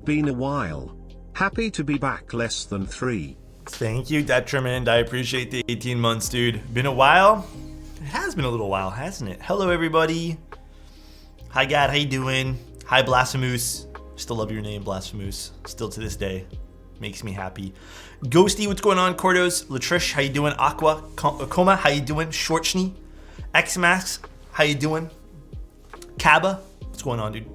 Been a while. Happy to be back, less than 3. Thank you, Detriment. I appreciate the 18 months, dude. Been a while? It has been a little while, hasn't it? Hello, everybody. Hi, God. How you doing? Hi, Blasphemous. Still love your name, Blasphemous. Still to this day. Makes me happy. Ghosty, what's going on? Cordos, Latrish, how you doing? Aqua, Coma, how you doing? Shortschnee, Xmax, how you doing? Kaba, what's going on, dude?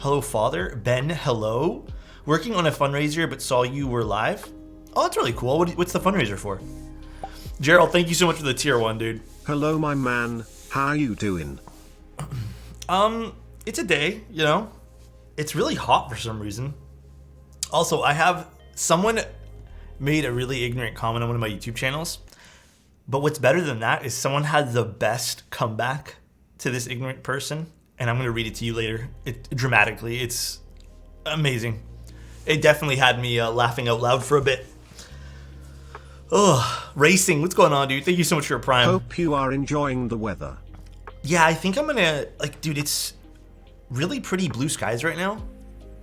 Hello, Father. Ben, hello. Working on a fundraiser, but saw you were live. Oh, that's really cool. What's the fundraiser for? Gerald, thank you so much for the tier 1, dude. Hello, my man. How you doing? It's a day, you know. It's really hot for some reason. Also, I have someone made a really ignorant comment on one of my YouTube channels. But what's better than that is someone had the best comeback to this ignorant person. And I'm going to read it to you later. Dramatically. It's amazing. It definitely had me laughing out loud for a bit. Ugh, Racing, what's going on, dude? Thank you so much for your Prime. Hope you are enjoying the weather. Yeah, I think I'm going to, dude, it's really pretty blue skies right now.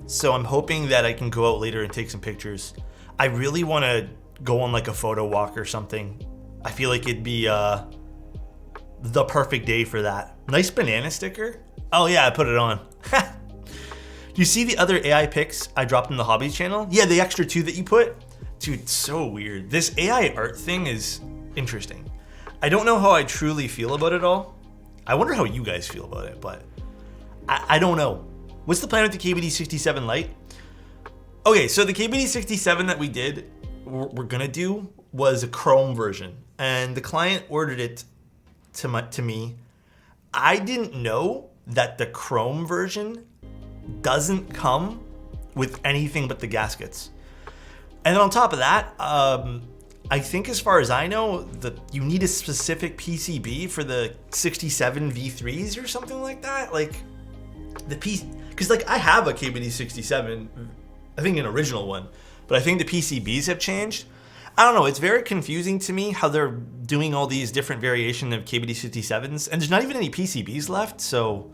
So I'm hoping that I can go out later and take some pictures. I really want to go on a photo walk or something. I feel like it'd be the perfect day for that. Nice banana sticker. Oh yeah, I put it on. Do you see the other AI pics I dropped in the hobbies channel? Yeah, the extra 2 that you put. Dude, it's so weird. This AI art thing is interesting. I don't know how I truly feel about it all. I wonder how you guys feel about it, but I don't know. What's the plan with the KBD67 Lite? Okay, so the KBD67 that we're gonna do was a Chrome version, and the client ordered it to me. I didn't know that the Chrome version doesn't come with anything but the gaskets. And then on top of that, I think as far as I know, that you need a specific PCB for the 67 V3s or something like that. Because I have a KBD67, I think an original one, but I think the PCBs have changed. I don't know, it's very confusing to me how they're doing all these different variations of KBD67s, and there's not even any PCBs left, so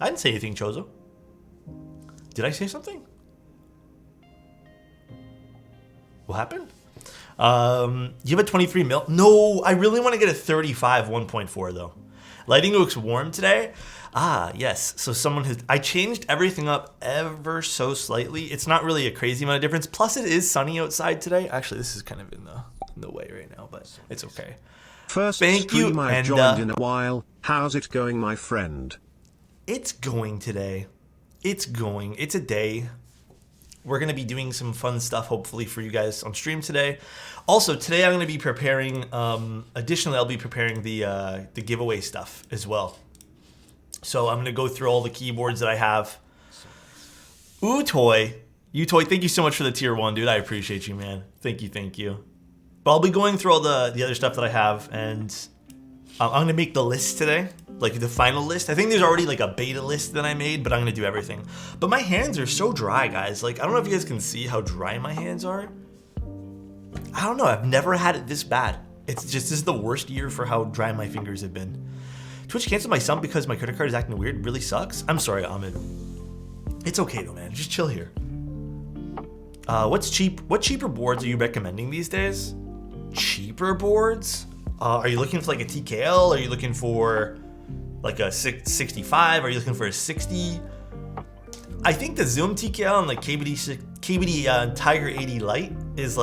I didn't say anything, Chozo. Did I say something? What happened? You have a 23 mil? No, I really want to get a 35 1.4 though. Lighting looks warm today. Ah, yes. So I changed everything up ever so slightly. It's not really a crazy amount of difference. Plus it is sunny outside today. Actually, this is kind of in the way right now, but it's okay. First Thank you. stream I've joined in a while. How's it going, my friend? It's going today. It's going. It's a day. We're going to be doing some fun stuff, hopefully, for you guys on stream today. Also, today I'm going to be preparing, additionally, I'll be preparing the giveaway stuff as well. So I'm going to go through all the keyboards that I have. Utoy, thank you so much for the tier 1, dude. I appreciate you, man. Thank you. But I'll be going through all the other stuff that I have, and I'm going to make the list today, the final list. I think there's already a beta list that I made, but I'm going to do everything. But my hands are so dry, guys. I don't know if you guys can see how dry my hands are. I don't know. I've never had it this bad. This is the worst year for how dry my fingers have been. Twitch canceled my sub because my credit card is acting weird. Really sucks. I'm sorry, Ahmed. It's okay though, man. Just chill here. What cheaper boards are you recommending these days? Cheaper boards? Are you looking for a TKL? Are you looking for a 65? Are you looking for a 60? I think the Zoom TKL and KBD Tiger 80 Lite is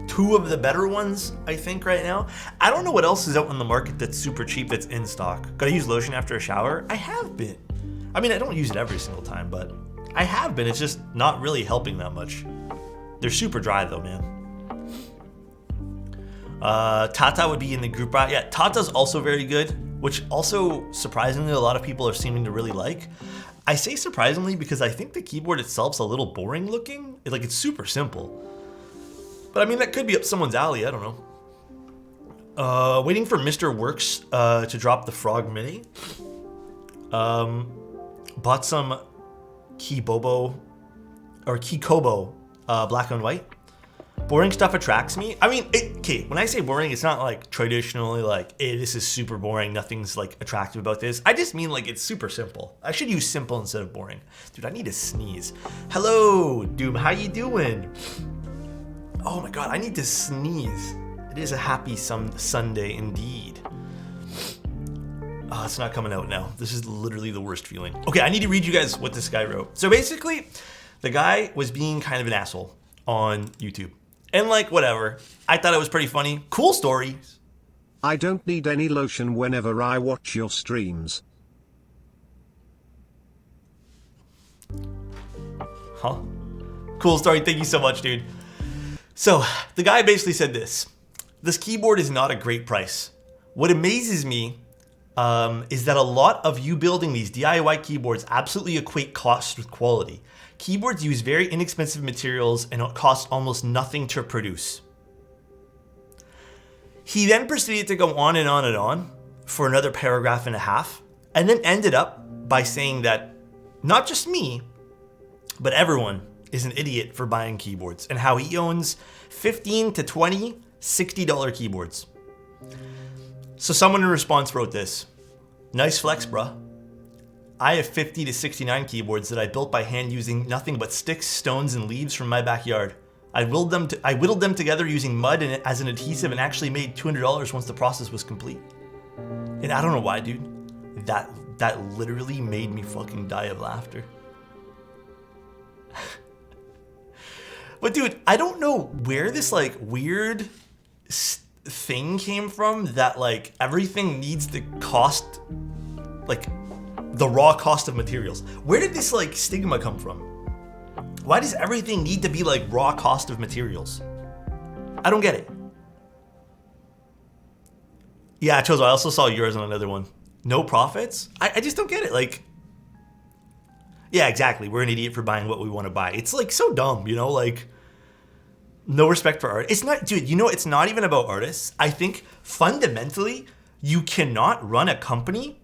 2 of the better ones, I think, right now. I don't know what else is out on the market that's super cheap that's in stock. Gotta use lotion after a shower? I have been. I mean, I don't use it every single time, but I have been. It's just not really helping that much. They're super dry though, man. Tata would be in the group. Yeah, Tata's also very good, which also surprisingly a lot of people are seeming to really like. I say surprisingly because I think the keyboard itself's a little boring looking. It's super simple. But I mean, that could be up someone's alley. I don't know. Waiting for Mr. Works to drop the Frog Mini. Bought some Kikobo black and white. Boring stuff attracts me. I mean, okay, when I say boring, it's not like traditionally like, hey, this is super boring, nothing's like attractive about this. I just mean like it's super simple. I should use simple instead of boring. Dude, I need to sneeze. Hello, Doom, how you doing? Oh my God, I need to sneeze. It is a happy Sunday indeed. Oh, it's not coming out now. This is literally the worst feeling. Okay, I need to read you guys what this guy wrote. So basically, the guy was being kind of an asshole on YouTube. And like, whatever. I thought it was pretty funny. Cool story. I don't need any lotion whenever I watch your streams. Huh? Cool story. Thank you so much, dude. So the guy basically said this. This keyboard is not a great price. What amazes me is that a lot of you building these DIY keyboards absolutely equate cost with quality. Keyboards use very inexpensive materials and cost almost nothing to produce. He then proceeded to go on and on and on for another paragraph and a half, and then ended up by saying that not just me, but everyone is an idiot for buying keyboards, and how he owns 15 to 20 $60 keyboards. So someone in response wrote this. Nice flex, bruh. I have 50 to 69 keyboards that I built by hand using nothing but sticks, stones, and leaves from my backyard. I whittled them together using mud and as an adhesive and actually made $200 once the process was complete. And I don't know why, dude. That literally made me fucking die of laughter. But dude, I don't know where this like weird thing came from that like everything needs to cost like the raw cost of materials. Where did this like stigma come from? Why does everything need to be like raw cost of materials? I don't get it. Yeah, Chozo, I also saw yours on another one. No profits? I just don't get it. Like, yeah, exactly. We're an idiot for buying what we want to buy. It's like so dumb, you know, like no respect for art. It's not, dude, you know, it's not even about artists. I think fundamentally you cannot run a company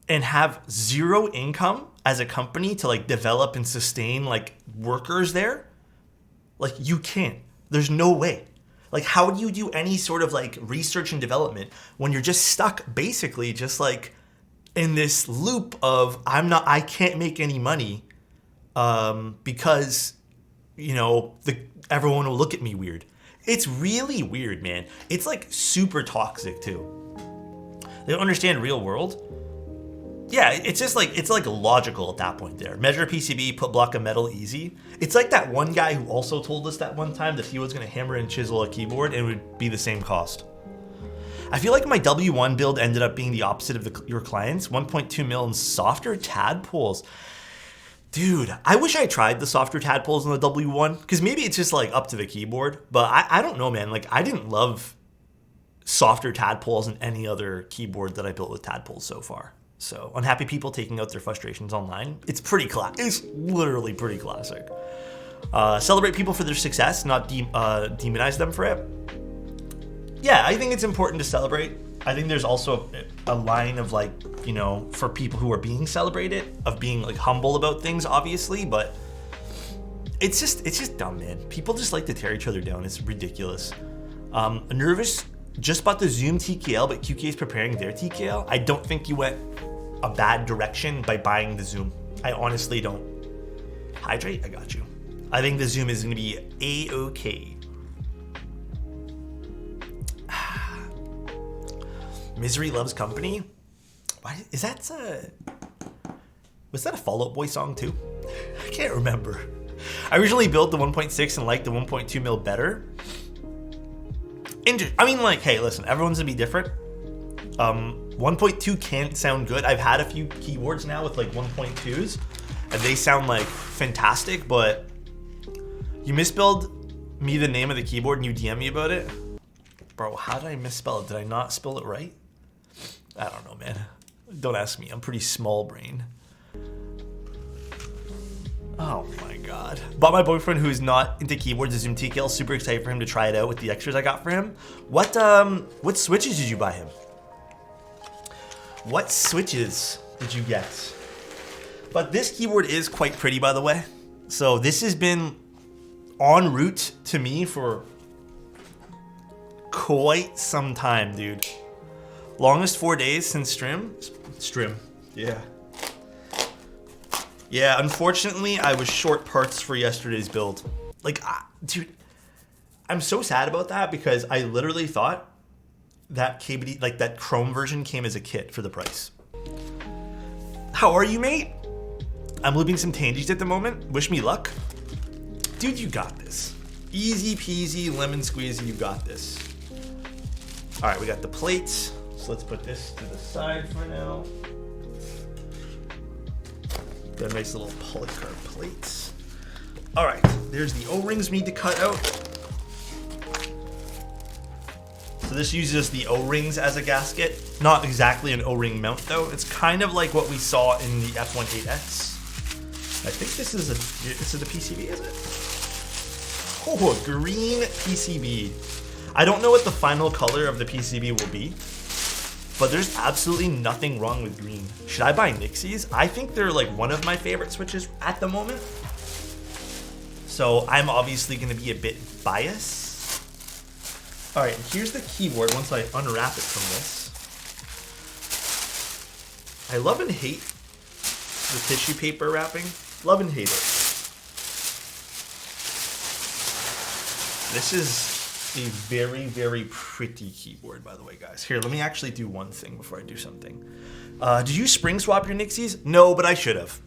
and have zero income as a company to like develop and sustain like workers there. Like you can't. There's no way. Like how do you do any sort of like research and development when you're just stuck basically just like in this loop of I can't make any money because you know everyone will look at me weird. It's really weird, man. It's like super toxic too. They don't understand real world. Yeah, it's just like, it's like logical at that point there. Measure a PCB, put block of metal, easy. It's like that one guy who also told us that one time that he was gonna hammer and chisel a keyboard and it would be the same cost. I feel like my W1 build ended up being the opposite of your clients. 1.2 mil in softer tadpoles. Dude, I wish I tried the softer tadpoles on the W1, because maybe it's just like up to the keyboard, but I don't know, man. Like I didn't love softer tadpoles in any other keyboard that I built with tadpoles so far. So unhappy people taking out their frustrations online. It's it's literally pretty classic. Celebrate people for their success, not demonize them for it. Yeah, I think it's important to celebrate. I think there's also a line of like, you know, for people who are being celebrated, of being like humble about things, obviously, but it's just dumb, man. People just like to tear each other down. It's ridiculous. Nervous just bought the Zoom TKL, but QK is preparing their TKL. I don't think you went a bad direction by buying the Zoom. I honestly don't. Hydrate, I got you. I think the Zoom is gonna be A-okay. Misery loves company. Why is that? Was that a Fall Out Boy song too? I can't remember. I originally built the 1.6 and liked the 1.2 mil better. I mean, like, hey, listen, everyone's gonna be different. 1.2 can't sound good. I've had a few keyboards now with like 1.2s, and they sound like fantastic. But you misspelled me the name of the keyboard and you DM me about it, bro. How did I misspell it? Did I not spell it right? I don't know, man. Don't ask me. I'm pretty small brain. Oh my god. Bought my boyfriend who's not into keyboards a Zoom TKL. Super excited for him to try it out with the extras I got for him. What switches did you buy him? What switches did you get? But this keyboard is quite pretty, by the way. So this has been en route to me for quite some time, dude. Longest 4 days since Strim. Yeah. Yeah, unfortunately, I was short parts for yesterday's build. Like, dude, I'm so sad about that because I literally thought that KBD, like that Chrome version came as a kit for the price. How are you, mate? I'm looping some tangies at the moment. Wish me luck. Dude, you got this. Easy peasy, lemon squeezy, you got this. All right, we got the plates. So let's put this to the side for now. Got a nice little polycarb plates. All right, there's the O-rings we need to cut out. So this uses the O-rings as a gasket. Not exactly an O-ring mount though. It's kind of like what we saw in the F18X. I think this is a PCB, is it? Oh, a green PCB. I don't know what the final color of the PCB will be, but there's absolutely nothing wrong with green. Should I buy Nixies? I think they're like one of my favorite switches at the moment. So I'm obviously gonna be a bit biased. All right, here's the keyboard once I unwrap it from this. I love and hate the tissue paper wrapping. Love and hate it. This is a very, very pretty keyboard, by the way, guys. Here, let me actually do one thing before I do something. Did you spring swap your Nixies? No, but I should have.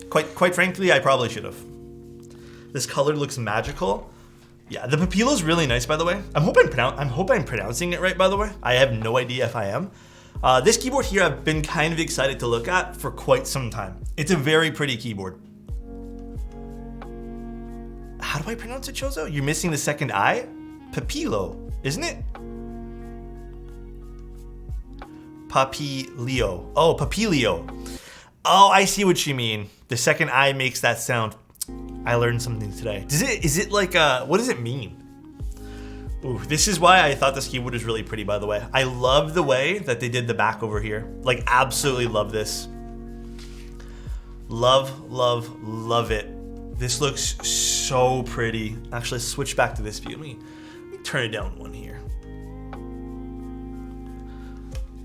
Quite frankly, I probably should have. This color looks magical. Yeah, the Papilo's really nice, by the way. I hope I'm pronouncing it right, by the way. I have no idea if I am. This keyboard here, I've been kind of excited to look at for quite some time. It's a very pretty keyboard. How do I pronounce it, Chozo? You're missing the second I? Papilo, isn't it? Papilio. Oh, Papilio. Oh, I see what you mean. The second I makes that sound. I learned something today. Is it like what does it mean? Ooh, this is why I thought this keyboard was really pretty, by the way. I love the way that they did the back over here. Like, absolutely love this. Love, love, love it. This looks so pretty. Actually, switch back to this view. Let me turn it down one here.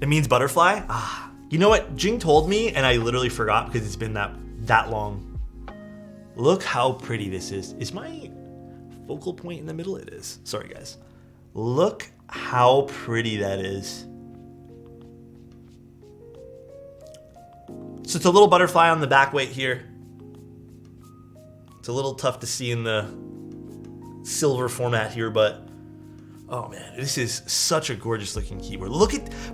It means butterfly? Ah, you know what? Jing told me, and I literally forgot because it's been that long. Look how pretty this is. Is my focal point in the middle? It is. Sorry, guys. Look how pretty that is. So it's a little butterfly on the back weight here. It's a little tough to see in the silver format here, but oh man, this is such a gorgeous looking keyboard.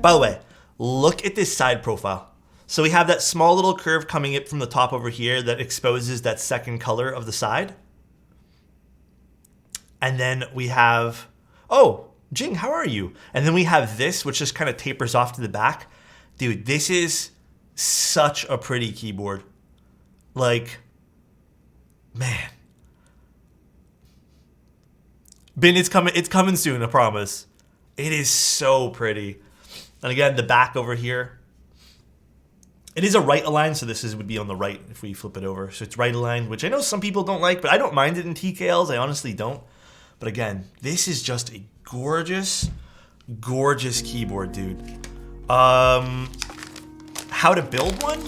By the way, look at this side profile. So we have that small little curve coming up from the top over here that exposes that second color of the side. And then we have, oh, Jing, how are you? And then we have this, which just kind of tapers off to the back. Dude, this is such a pretty keyboard. Like, man. Ben, it's coming soon, I promise. It is so pretty. And again, the back over here. It is a right aligned, so would be on the right if we flip it over. So it's right aligned, which I know some people don't like, but I don't mind it in TKLs. I honestly don't. But again, this is just a gorgeous, gorgeous keyboard, dude. How to build one?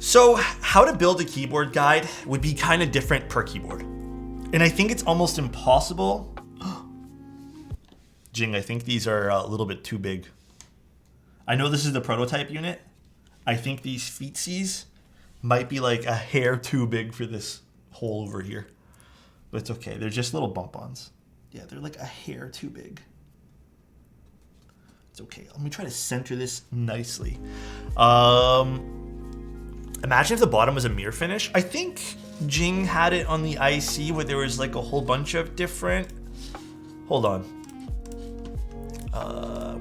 So how to build a keyboard guide would be kind of different per keyboard. And I think it's almost impossible. Jing, I think these are a little bit too big. I know this is the prototype unit. I think these feetsies might be like a hair too big for this hole over here. But it's okay, they're just little bump-ons. Yeah, they're like a hair too big. It's okay, let me try to center this nicely. Imagine if the bottom was a mirror finish. I think Jing had it on the IC where there was like a whole bunch of different, hold on.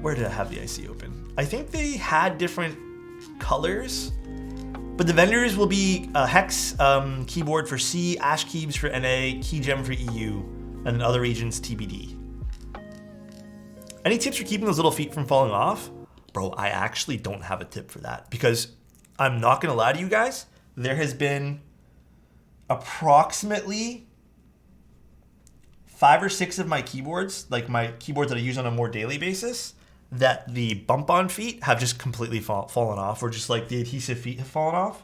Where did I have the IC open? I think they had different colors, but the vendors will be Hex keyboard for C, Ash Keys for NA, Keygem for EU, and other regions TBD. Any tips for keeping those little feet from falling off? Bro, I actually don't have a tip for that because I'm not gonna lie to you guys. There has been approximately 5 or 6 of my keyboards, like my keyboards that I use on a more daily basis, that the bump-on feet have just completely fallen off, or just like the adhesive feet have fallen off.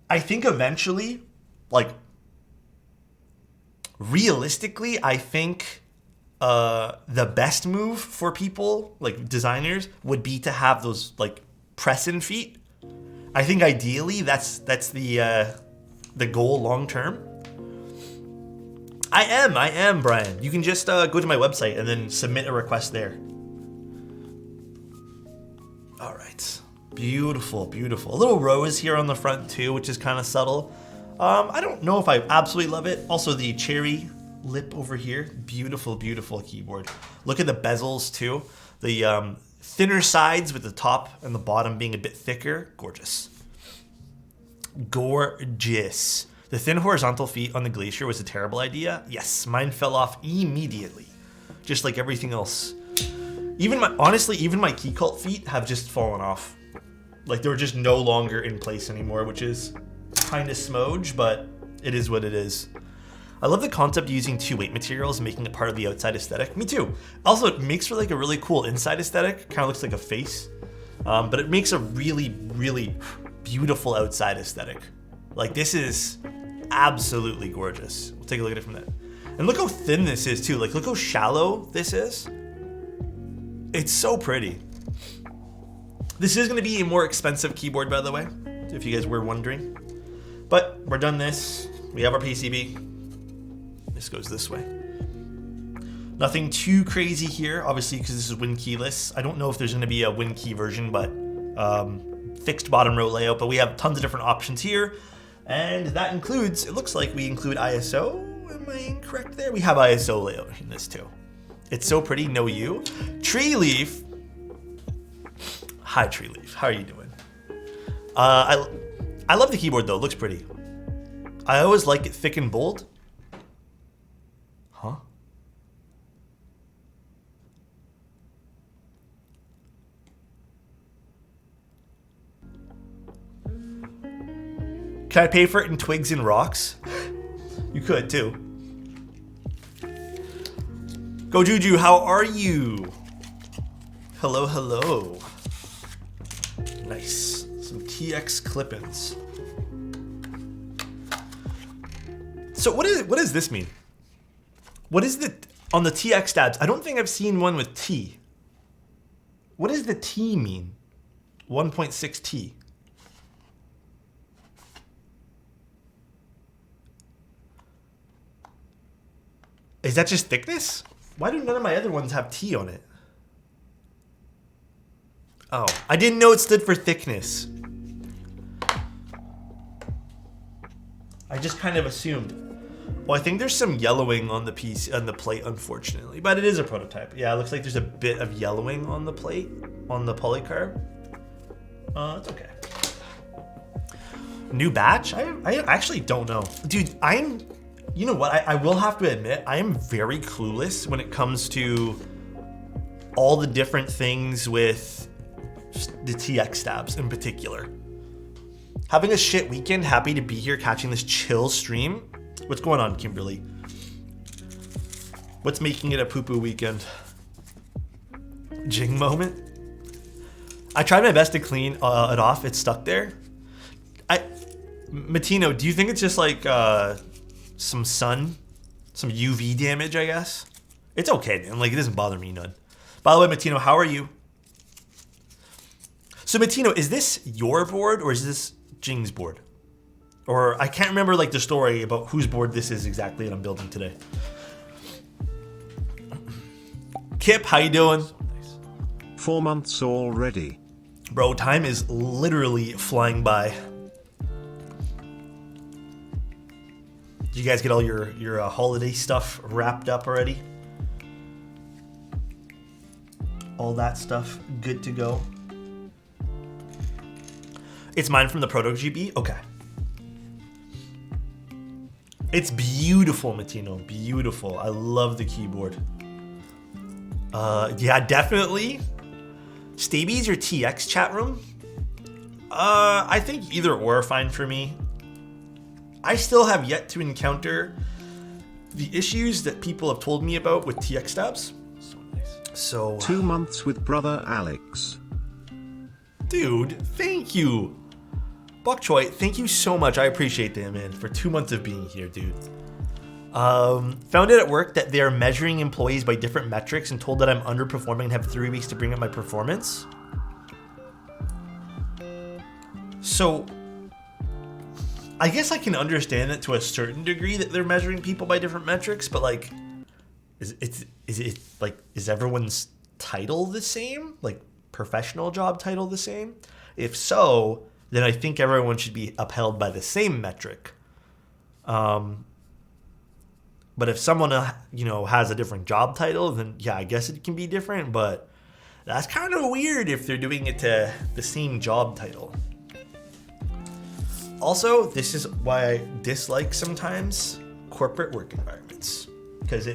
I think eventually, like realistically, I think the best move for people, like designers, would be to have those like press-in feet. I think ideally that's the goal long term. I am, Brian. You can just go to my website and then submit a request there. All right. Beautiful, beautiful. A little rose here on the front too, which is kind of subtle. I don't know if I absolutely love it. Also the cherry lip over here. Beautiful, beautiful keyboard. Look at the bezels too. The thinner sides with the top and the bottom being a bit thicker. Gorgeous. Gorgeous. The thin horizontal feet on the Glacier was a terrible idea. Yes, mine fell off immediately, just like everything else. Honestly, even my key cult feet have just fallen off. Like they're just no longer in place anymore, which is kind of smudge, but it is what it is. I love the concept of using 2 weight materials and making it part of the outside aesthetic. Me too. Also, it makes for like a really cool inside aesthetic. Kind of looks like a face, but it makes a really, really beautiful outside aesthetic. Like this is absolutely gorgeous. We'll take a look at it from that. And look how thin this is too. Like look how shallow this is. It's so pretty. This is going to be a more expensive keyboard, by the way, if you guys were wondering. But we're done this. We have our PCB. This goes this way. Nothing too crazy here, obviously, because this is Win keyless. I don't know if there's going to be a Win key version, but fixed bottom row layout. But we have tons of different options here. And that includes, it looks like we include ISO. Am I incorrect there? We have ISO layout in this too. It's so pretty, no you. Tree Leaf. Hi, Tree Leaf. How are you doing? I love the keyboard though, it looks pretty. I always like it thick and bold. Huh? Can I pay for it in twigs and rocks? You could too. Go Juju, how are you? Hello, hello. Nice. Some TX clip-ins. So what does this mean? What is the on the TX tabs? I don't think I've seen one with T. What does the T mean? 1.6 T. Is that just thickness? Why do none of my other ones have T on it? Oh, I didn't know it stood for thickness. I just kind of assumed. Well, I think there's some yellowing on the piece on the plate, unfortunately, but it is a prototype. Yeah, it looks like there's a bit of yellowing on the plate, on the polycarb. It's okay. New batch? I actually don't know. Dude, you know what? I will have to admit, I am very clueless when it comes to all the different things with the TX tabs in particular. Having a shit weekend, happy to be here catching this chill stream. What's going on, Kimberly? What's making it a poo-poo weekend? Jing moment? I tried my best to clean it off. It's stuck there. Matino, do you think it's just like some sun, some UV damage, I guess? It's okay, man. Like, it doesn't bother me none. By the way, Matino, how are you? So, Matino, is this your board or is this Jing's board? Or I can't remember like the story about whose board this is exactly that I'm building today. Kip, how you doing? 4 months already. Bro, time is literally flying by. Did you guys get all your holiday stuff wrapped up already? All that stuff good to go? It's mine from the Proto GB? Okay. It's beautiful, Matino. Beautiful. I love the keyboard. Yeah, definitely. Stabies or TX chat room? I think either or are fine for me. I still have yet to encounter the issues that people have told me about with TX stabs. So nice. So 2 months with brother Alex. Dude, thank you. Bok Choi, thank you so much. I appreciate that, man, for 2 months of being here, dude. Found it at work that they are measuring employees by different metrics and told that I'm underperforming and have 3 weeks to bring up my performance. So, I guess I can understand it to a certain degree that they're measuring people by different metrics, but like, is everyone's title the same? Like, professional job title the same? If so, then I think everyone should be upheld by the same metric. But if someone, has a different job title, then yeah, I guess it can be different, but that's kind of weird if they're doing it to the same job title. Also, this is why I dislike sometimes corporate work environments, because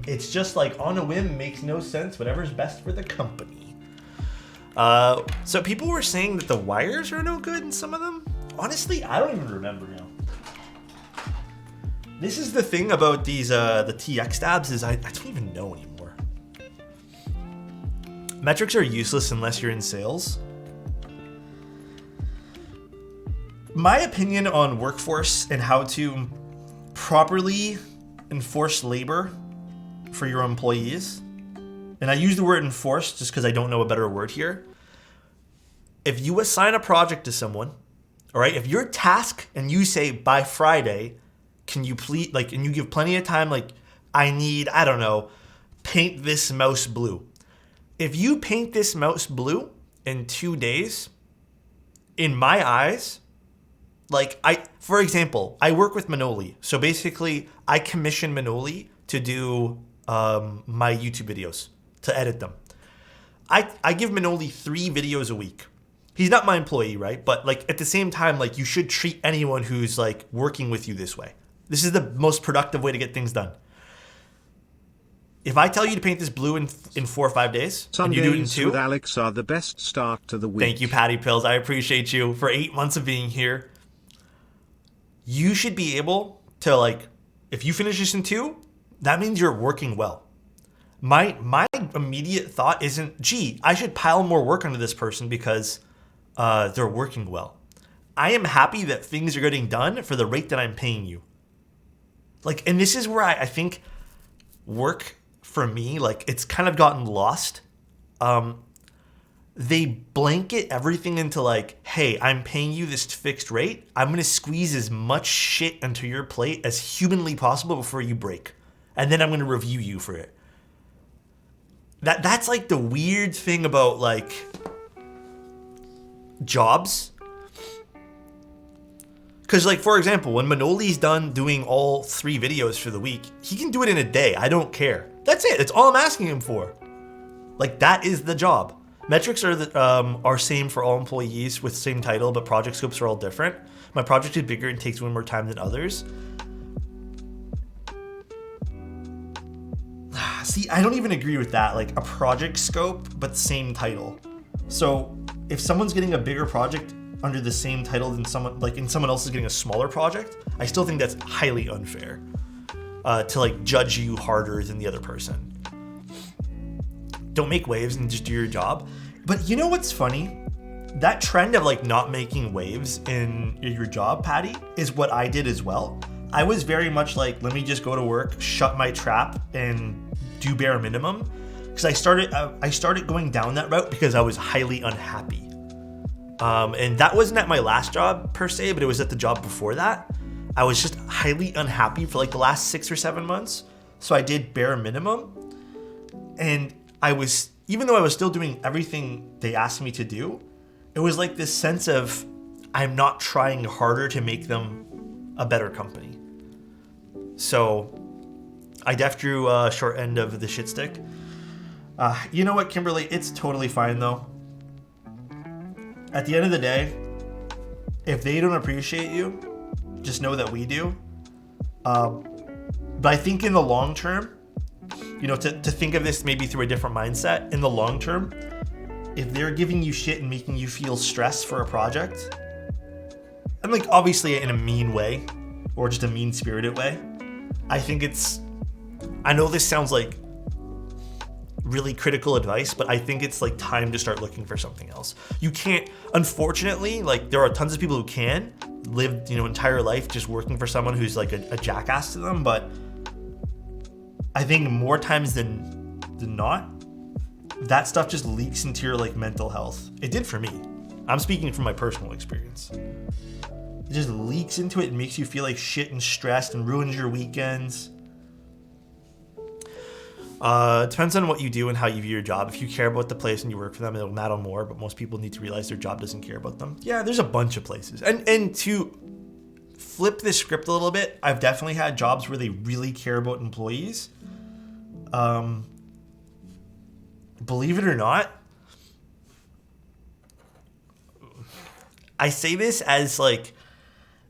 it's just like on a whim, makes no sense, whatever's best for the company. So people were saying that the wires are no good in some of them. Honestly, I don't even remember now. This is the thing about these the TX stabs is I don't even know anymore. Metrics are useless unless you're in sales. My opinion on workforce and how to properly enforce labor for your employees, and I use the word enforce just because I don't know a better word here. If you assign a project to someone, all right, if your task and you say by Friday, can you please, and you give plenty of time, I need, I don't know, paint this mouse blue. If you paint this mouse blue in 2 days, in my eyes, for example, I work with Manoli. So basically, I commission Manoli to do my YouTube videos, to edit them. I give Manoli 3 videos a week. He's not my employee, right? But at the same time, you should treat anyone who's working with you this way. This is the most productive way to get things done. If I tell you to paint this blue in 4 or 5 days, and you do it in 2, with Alex are the best start to the week. Thank you, Patty Pills. I appreciate you for 8 months of being here. You should be able to, if you finish this in 2, that means you're working well. My immediate thought isn't, gee, I should pile more work onto this person because they're working well. I am happy that things are getting done for the rate that I'm paying you. And this is where I think work for me, it's kind of gotten lost. They blanket everything into hey, I'm paying you this fixed rate. I'm going to squeeze as much shit into your plate as humanly possible before you break. And then I'm going to review you for it. That's the weird thing about jobs. Because for example, when Manoli's done doing all 3 videos for the week, he can do it in a day. I don't care. That's it. That's all I'm asking him for. That is the job. Metrics are same for all employees with same title, but project scopes are all different. My project is bigger and takes way more time than others. See, I don't even agree with that. A project scope, but same title. So if someone's getting a bigger project under the same title than someone, and someone else is getting a smaller project, I still think that's highly unfair to judge you harder than the other person. Don't make waves and just do your job. But you know what's funny? That trend of not making waves in your job, Patty, is what I did as well. I was very much let me just go to work, shut my trap, and do bare minimum. Because I started going down that route because I was highly unhappy. And that wasn't at my last job per se, but it was at the job before that. I was just highly unhappy for the last 6 or 7 months. So I did bare minimum. And even though I was still doing everything they asked me to do, it was this sense of I'm not trying harder to make them a better company. So I def drew a short end of the shit stick. You know what, Kimberly? It's totally fine though. At the end of the day, if they don't appreciate you, just know that we do. But I think in the long term, to think of this maybe through a different mindset, in the long term, if they're giving you shit and making you feel stressed for a project, and obviously in a mean way, or just a mean-spirited way. I think I know this sounds like really critical advice, but I think it's like time to start looking for something else. You can't, unfortunately, like there are tons of people who can live, entire life just working for someone who's like a jackass to them. But I think more times than not, that stuff just leaks into your like mental health. It did for me. I'm speaking from my personal experience. It just leaks into it and makes you feel like shit and stressed and ruins your weekends. It depends on what you do and how you view your job. If you care about the place and you work for them, it'll matter more, but most people need to realize their job doesn't care about them. Yeah, there's a bunch of places. And to flip this script a little bit, I've definitely had jobs where they really care about employees. Believe it or not, I say this as like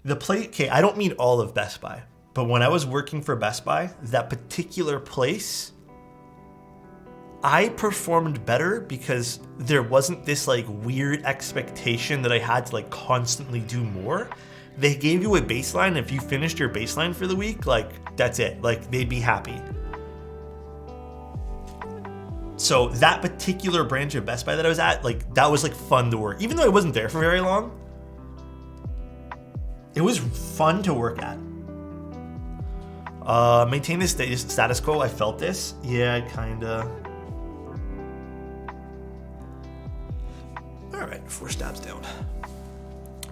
the place, okay, I don't mean all of Best Buy, but when I was working for Best Buy, that particular place, I performed better because there wasn't this like weird expectation that I had to like constantly do more. They gave you a baseline. If you finished your baseline for the week, like that's it. Like they'd be happy. So that particular branch of Best Buy that I was at, like that was like fun to work. Even though I wasn't there for very long, it was fun to work at. Maintain this status quo. I felt this. Yeah, kinda. All right, 4 stabs down.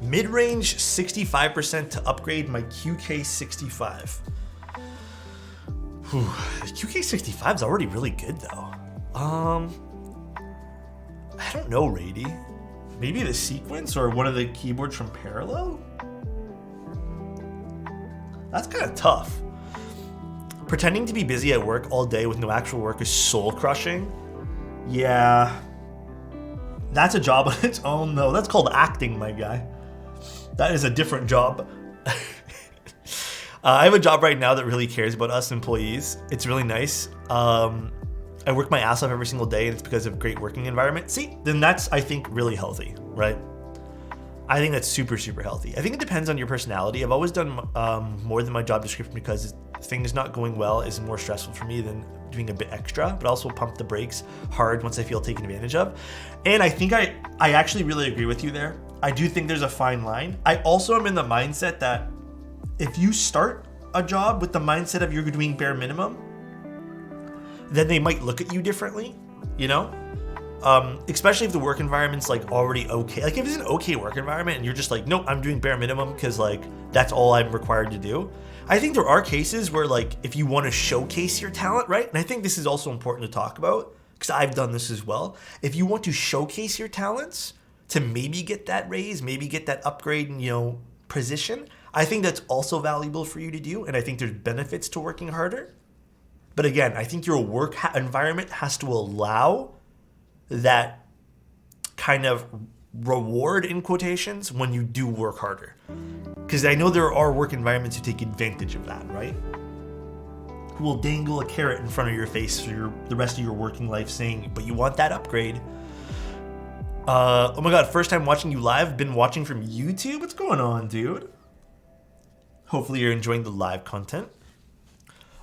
Mid-range 65% to upgrade my QK65. Whew, the QK65 is already really good though. I don't know, Rady. Maybe the sequence or one of the keyboards from Parallel? That's kind of tough. Pretending to be busy at work all day with no actual work is soul crushing. Yeah. That's a job on its own though. That's called acting, my guy. That is a different job. I have a job right now that really cares about us employees. It's really nice. I work my ass off every single day and it's because of great working environment. See, then that's, I think, really healthy, right? I think that's super, super healthy. I think it depends on your personality. I've always done more than my job description because things not going well is more stressful for me than doing a bit extra, but also pump the brakes hard once I feel taken advantage of. And I think I actually really agree with you there. I do think there's a fine line. I also am in the mindset that if you start a job with the mindset of you're doing bare minimum, then they might look at you differently, especially if the work environment's like already okay. Like if it's an okay work environment and you're just like, nope, I'm doing bare minimum because like that's all I'm required to do. I think there are cases where like if you want to showcase your talent, right? And I think this is also important to talk about because I've done this as well. If you want to showcase your talents to maybe get that raise, maybe get that upgrade in, position, I think that's also valuable for you to do. And I think there's benefits to working harder. But again, I think your work environment has to allow that kind of reward in quotations when you do work harder. Because I know there are work environments who take advantage of that, right? Who will dangle a carrot in front of your face for the rest of your working life saying, but you want that upgrade. Oh my God, first time watching you live, been watching from YouTube? What's going on, dude? Hopefully you're enjoying the live content.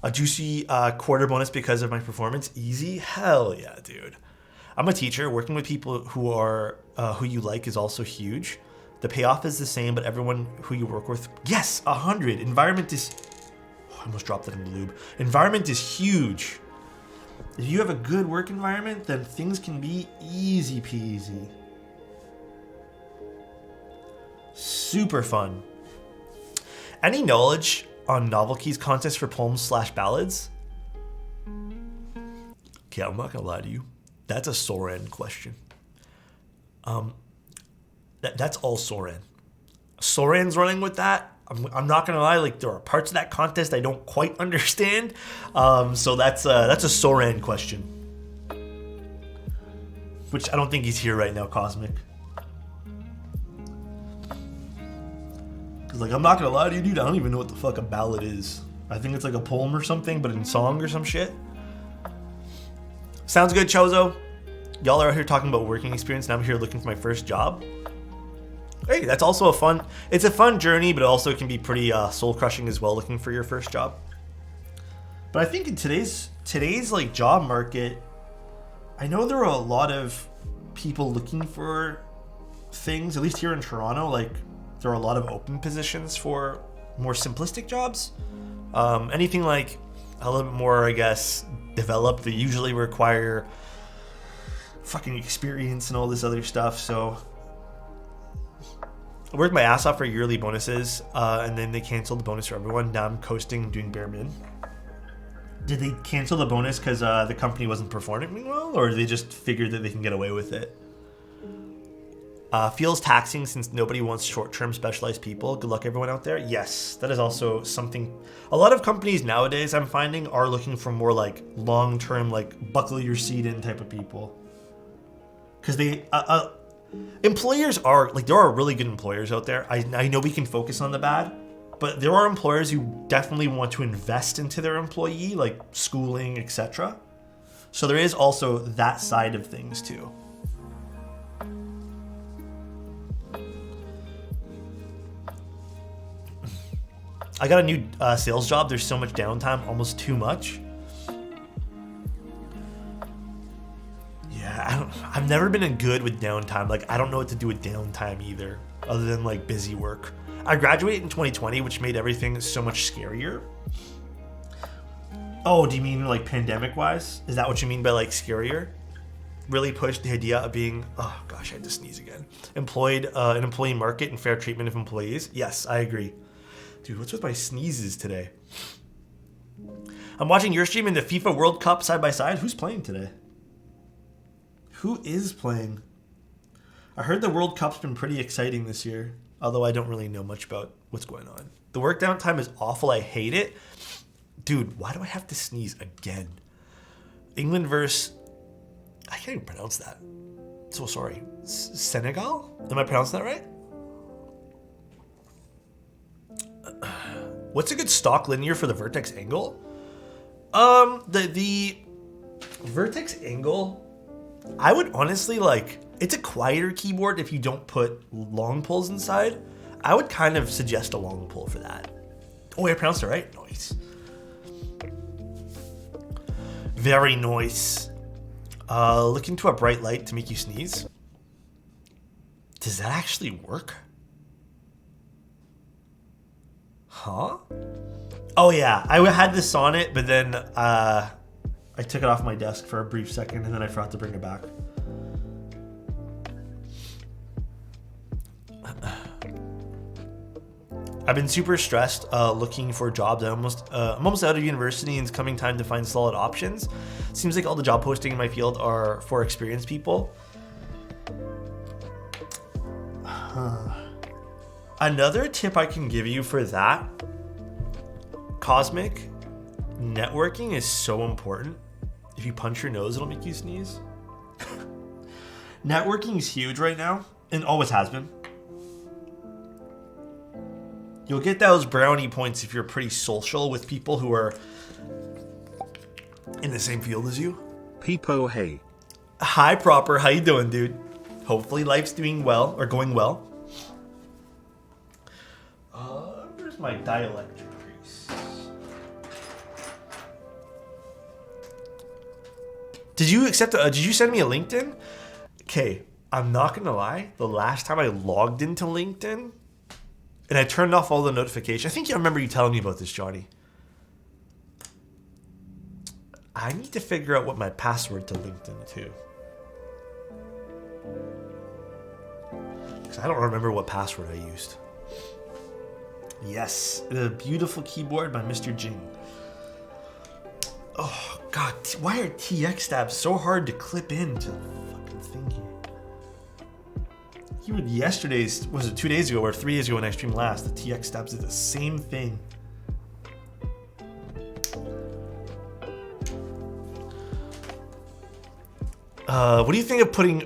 A juicy quarter bonus because of my performance. Easy? Hell yeah, dude. I'm a teacher. Working with people who are who you like is also huge. The payoff is the same, but everyone who you work with, yes, 100. Environment is, I almost dropped that in the lube. Environment is huge. If you have a good work environment, then things can be easy peasy. Super fun. Any knowledge on Novel Keys contest for poems/ballads? Okay, I'm not gonna lie to you. That's a Soren question. That's all Soren. Soren's running with that. I'm not gonna lie. Like there are parts of that contest I don't quite understand. So that's a Soren question, which I don't think he's here right now. Cosmic. Cause like I'm not gonna lie to you, dude. I don't even know what the fuck a ballad is. I think it's like a poem or something, but in song or some shit. Sounds good, Chozo. Y'all are out here talking about working experience, and I'm here looking for my first job. Hey, that's also it's a fun journey, but also can be pretty soul crushing as well, looking for your first job. But I think in today's like job market, I know there are a lot of people looking for things, at least here in Toronto. Like there are a lot of open positions for more simplistic jobs. Anything like a little bit more, I guess, developed, they usually require fucking experience and all this other stuff. So I worked my ass off for yearly bonuses, and then they canceled the bonus for everyone. Now I'm coasting, doing bare min. Did they cancel the bonus because the company wasn't performing well, or they just figured that they can get away with it? Feels taxing since nobody wants short-term specialized people. Good luck, everyone out there. Yes, that is also something. A lot of companies nowadays, I'm finding, are looking for more like long-term, like buckle your seat in type of people. Because they, employers are like, there are really good employers out there. I know we can focus on the bad, but there are employers who definitely want to invest into their employee, like schooling, etc. So there is also that side of things too. I got a new sales job. There's so much downtime, almost too much. Yeah, I've never been good with downtime. Like, I don't know what to do with downtime either, other than like busy work. I graduated in 2020, which made everything so much scarier. Oh, do you mean like pandemic-wise? Is that what you mean by like scarier? Really pushed the idea of being, oh gosh, I had to sneeze again. Employed, an employee market and fair treatment of employees. Yes, I agree. Dude, what's with my sneezes today? I'm watching your stream in the FIFA World Cup side by side. Who's playing today? Who is playing? I heard the World Cup's been pretty exciting this year, although I don't really know much about what's going on. The work downtime is awful. I hate it. Dude, why do I have to sneeze again? England versus... I can't even pronounce that. So sorry. Senegal? Am I pronouncing that right? What's a good stock linear for the vertex angle? The vertex angle, I would honestly like, it's a quieter keyboard if you don't put long pulls inside. I would kind of suggest a long pull for that. Oh, I pronounced it right? Nice. Very nice. Look into a bright light to make you sneeze. Does that actually work? Huh? Oh yeah, I had this on it, but then I took it off my desk for a brief second and then I forgot to bring it back. I've been super stressed looking for jobs. I'm almost out of university and it's coming time to find solid options. Seems like all the job posting in my field are for experienced people. Another tip I can give you for that, Cosmic, networking is so important. If you punch your nose, it'll make you sneeze. Networking is huge right now and always has been. You'll get those brownie points if you're pretty social with people who are in the same field as you. Peepo, hey. Hi, Proper. How you doing, dude? Hopefully life's doing well or going well. Where's my dielectric grease? Did you accept? Did you send me a LinkedIn? Okay, I'm not gonna lie. The last time I logged into LinkedIn and I turned off all the notifications. I think I remember you telling me about this, Johnny. I need to figure out what my password to LinkedIn too. Because I don't remember what password I used. Yes, the beautiful keyboard by Mr. Jing. Oh God, why are TX stabs so hard to clip into the fucking thing here? Even yesterday's, was it 2 days ago or 3 days ago when I streamed last, the TX stabs did the same thing. What do you think of putting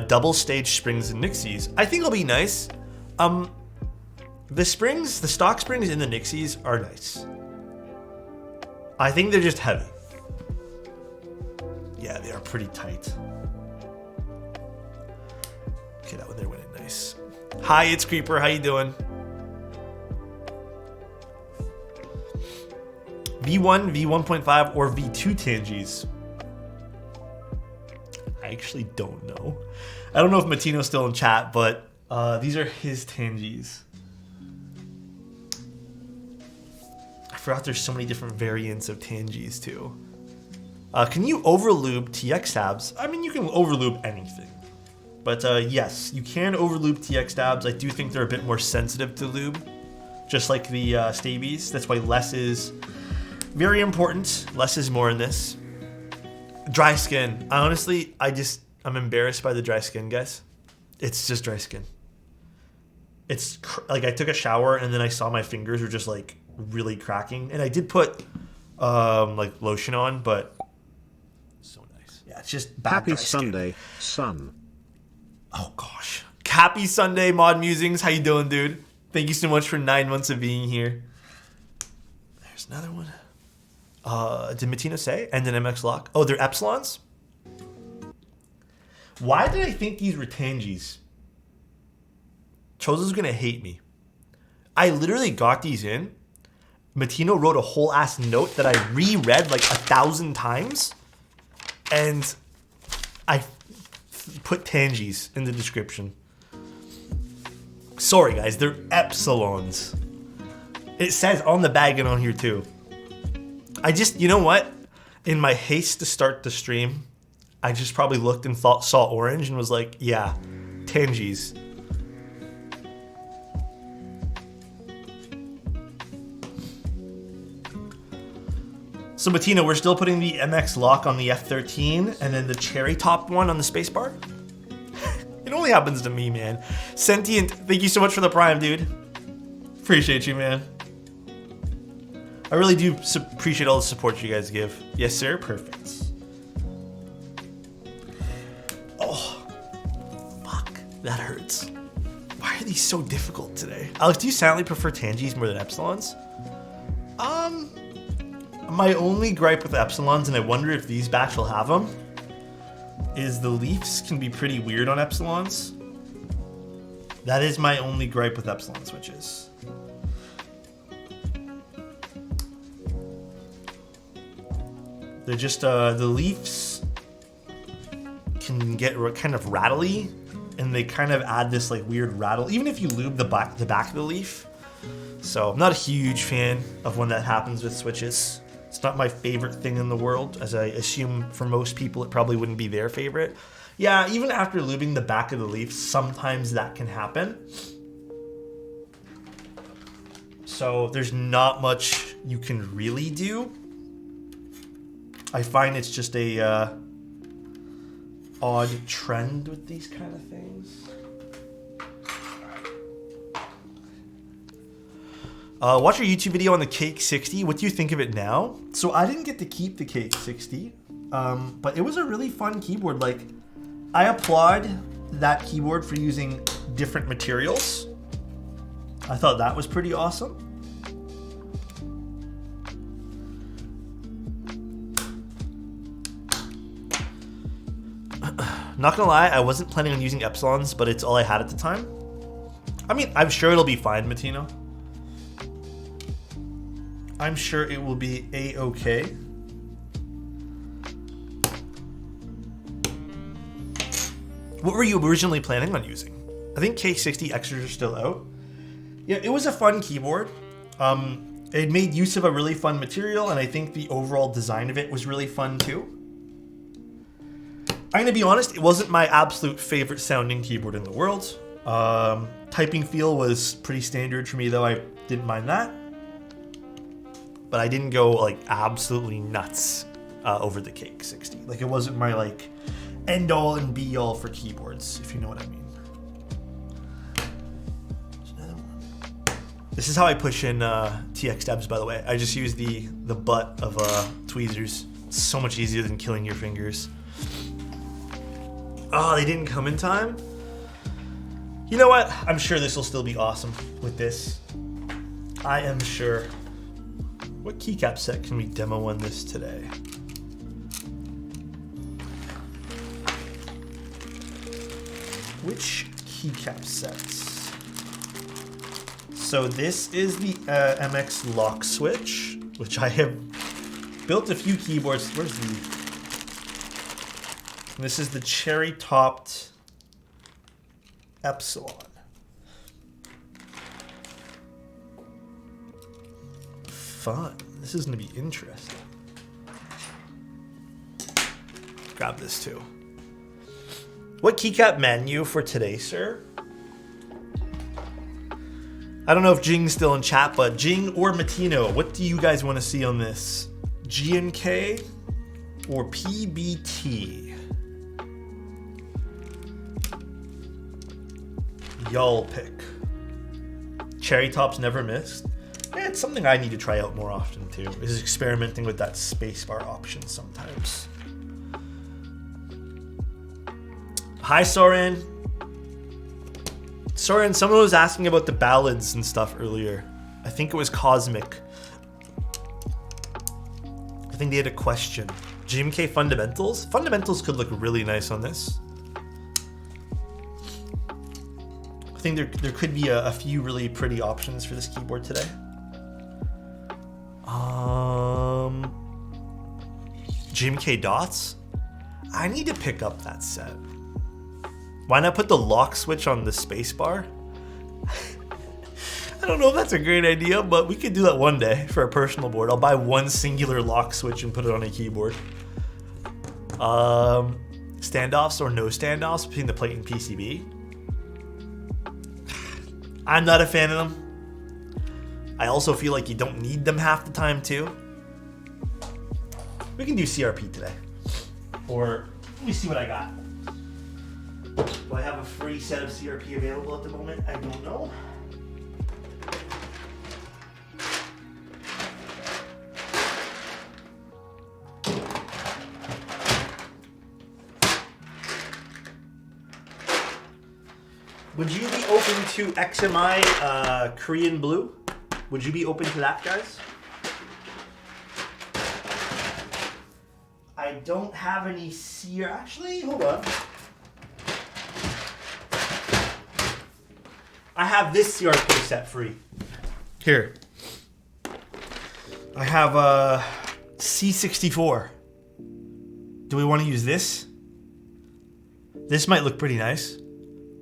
double stage springs in Nixies? I think it'll be nice. The springs, the stock springs in the Nixies are nice. I think they're just heavy. Yeah, they are pretty tight. Okay, that one there went in nice. Hi, it's Creeper. How you doing? V1, V1.5, or V2 Tangies? I actually don't know. I don't know if Matino's still in chat, but these are his Tangies. I forgot there's so many different variants of Tangies too. Can you overlube TX tabs? I mean, you can overlube anything. But yes, you can overlube TX tabs. I do think they're a bit more sensitive to lube, just like the Stabies. That's why less is very important. Less is more in this. Dry skin. Honestly, I'm embarrassed by the dry skin, guys. It's just dry skin. It's like I took a shower and then I saw my fingers were just like really cracking, and I did put like lotion on, but so nice. Yeah, it's just bad. Happy Sunday, son. Oh gosh. Happy Sunday, Mod Musings. How you doing, dude? Thank you so much for 9 months of being here. There's another one. Did Matino say? And an MX lock. Oh, they're Epsilons? Why did I think these were Tangies? Chozo's gonna hate me. I literally got these in. Matino wrote a whole ass note that I reread like 1,000 times. And I put Tangies in the description. Sorry guys, they're Epsilons. It says on the bag and on here too. You know what? In my haste to start the stream, I just probably looked and saw orange and was like, yeah, Tangies. So Matino, we're still putting the MX lock on the F13 and then the cherry top one on the spacebar? It only happens to me, man. Sentient, thank you so much for the prime, dude. Appreciate you, man. I really do appreciate all the support you guys give. Yes, sir. Perfect. Oh, fuck. That hurts. Why are these so difficult today? Alex, do you silently prefer Tangies more than Epsilons? My only gripe with Epsilons, and I wonder if these backs will have them, is the leafs can be pretty weird on Epsilons. That is my only gripe with Epsilon switches. They're just, the leafs can get kind of rattly, and they kind of add this like weird rattle, even if you lube the back of the leaf. So I'm not a huge fan of when that happens with switches. It's not my favorite thing in the world, as I assume for most people it probably wouldn't be their favorite. Yeah, even after lubing the back of the leaf, sometimes that can happen. So there's not much you can really do. I find it's just a odd trend with these kind of things. Watch your YouTube video on the Cake 60. What do you think of it now? So I didn't get to keep the Cake 60, but it was a really fun keyboard. Like, I applaud that keyboard for using different materials. I thought that was pretty awesome. Not gonna lie, I wasn't planning on using Epsilons, but it's all I had at the time. I mean, I'm sure it'll be fine, Matino. I'm sure it will be a-okay. What were you originally planning on using? I think K60 extras are still out. Yeah, it was a fun keyboard. It made use of a really fun material, and I think the overall design of it was really fun too. I'm gonna be honest, it wasn't my absolute favorite sounding keyboard in the world. Typing feel was pretty standard for me though, I didn't mind that. But I didn't go like absolutely nuts over the Cake 60. Like, it wasn't my like end all and be all for keyboards, if you know what I mean. There's another one. This is how I push in TX tabs, by the way. I just use the butt of tweezers. It's so much easier than killing your fingers. Oh, they didn't come in time? You know what? I'm sure this will still be awesome with this. I am sure. What keycap set can we demo on this today? Which keycap sets? So this is the MX lock switch, which I have built a few keyboards. Where's the... This is the cherry topped Epsilon. Fun. This is going to be interesting. Grab this too. What keycap menu for today, sir? I don't know if Jing's still in chat, but Jing or Matino, what do you guys want to see on this? G&K or PBT? Y'all pick. Cherry Top's never missed. Yeah, it's something I need to try out more often too, is experimenting with that spacebar option sometimes. Hi, Soren. Soren, someone was asking about the ballads and stuff earlier. I think it was Cosmic. I think they had a question. GMK Fundamentals? Fundamentals could look really nice on this. I think there could be a few really pretty options for this keyboard today. GMK Dots? I need to pick up that set. Why not put the lock switch on the spacebar? I don't know if that's a great idea, but we could do that one day for a personal board. I'll buy one singular lock switch and put it on a keyboard. Standoffs or no standoffs between the plate and PCB? I'm not a fan of them. I also feel like you don't need them half the time too. We can do CRP today. Or, let me see what I got. Do I have a free set of CRP available at the moment? I don't know. Would you be open to XMI Korean Blue? Would you be open to that, guys? I don't have any CR. Actually, hold on. I have this CRP set free. Here. I have a C64. Do we want to use this? This might look pretty nice.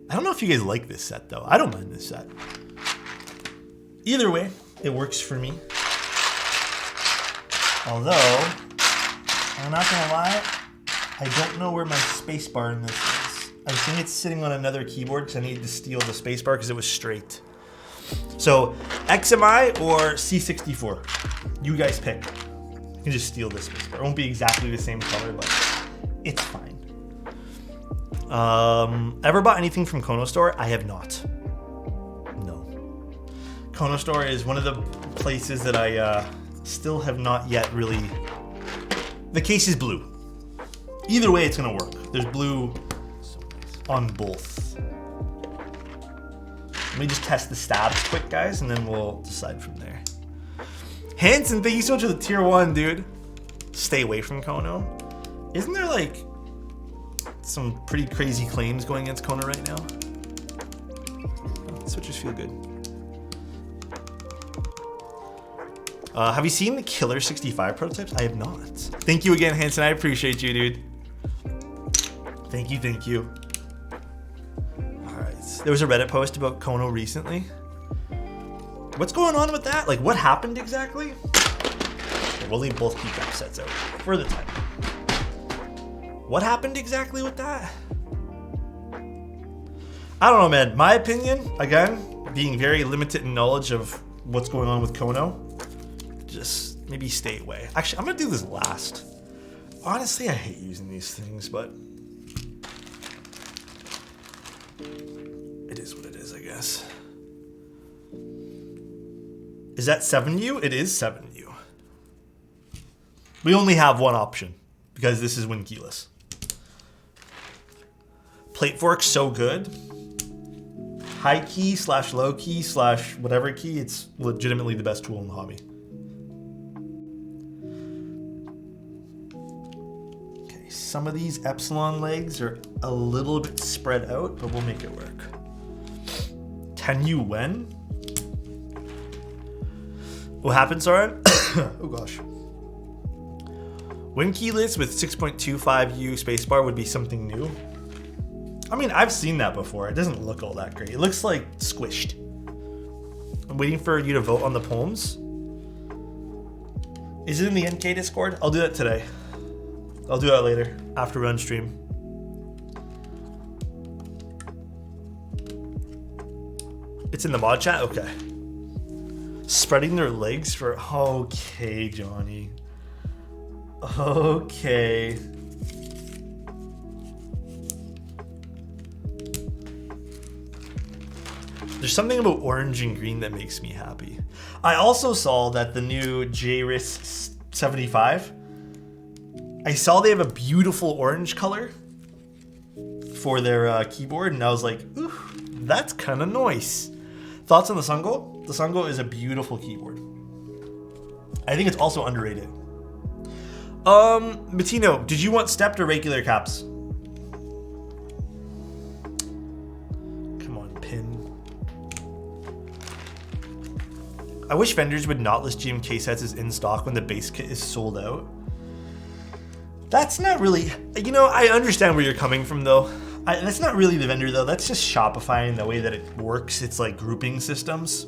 I don't know if you guys like this set though. I don't mind this set. Either way, it works for me. Although, I'm not gonna lie, I don't know where my spacebar in this is. I think it's sitting on another keyboard because I needed to steal the spacebar because it was straight. So, XMI or C64? You guys pick. You can just steal this spacebar. It won't be exactly the same color, but it's fine. Ever bought anything from Kono Store? I have not. No. Kono Store is one of the places that I still have not yet really... The case is blue. Either way, it's gonna work. There's blue on both. Let me just test the stabs quick, guys, and then we'll decide from there. Hanson, thank you so much for the tier 1, dude. Stay away from Kono. Isn't there like some pretty crazy claims going against Kono right now? Oh, switchers feel good. Have you seen the Killer 65 prototypes? I have not. Thank you again, Hanson. I appreciate you, dude. Thank you, thank you. Alright. There was a Reddit post about Kono recently. What's going on with that? Like, what happened exactly? Okay, we'll leave both keycap sets out for the time. What happened exactly with that? I don't know, man. My opinion, again, being very limited in knowledge of what's going on with Kono, just maybe stay away. Actually, I'm gonna do this last. Honestly, I hate using these things, but it is what it is, I guess. Is that 7U? It is 7U. We only have one option because this is win-keyless. Plate fork's so good. High key / low key / whatever key, it's legitimately the best tool in the hobby. Okay, some of these Epsilon legs are a little bit spread out, but we'll make it work. 10U when? What happened, Soren? Oh gosh. When keyless with 6.25U spacebar would be something new. I mean, I've seen that before. It doesn't look all that great. It looks like squished. I'm waiting for you to vote on the poems. Is it in the NK Discord? I'll do that today. I'll do that later, after run stream. It's in the mod chat? Okay. Spreading their legs for... Okay, Johnny. Okay. There's something about orange and green that makes me happy. I also saw that the new JRIS 75, I saw they have a beautiful orange color for their keyboard, and I was like, ooh, that's kind of nice. Thoughts on the Sungo? The Sungo is a beautiful keyboard. I think it's also underrated. Bettino, did you want stepped or regular caps? Come on, pin. I wish vendors would not list GMK sets as in stock when the base kit is sold out. That's not really, you know, I understand where you're coming from though. That's not really the vendor though, that's just Shopify and the way that it works. It's like grouping systems.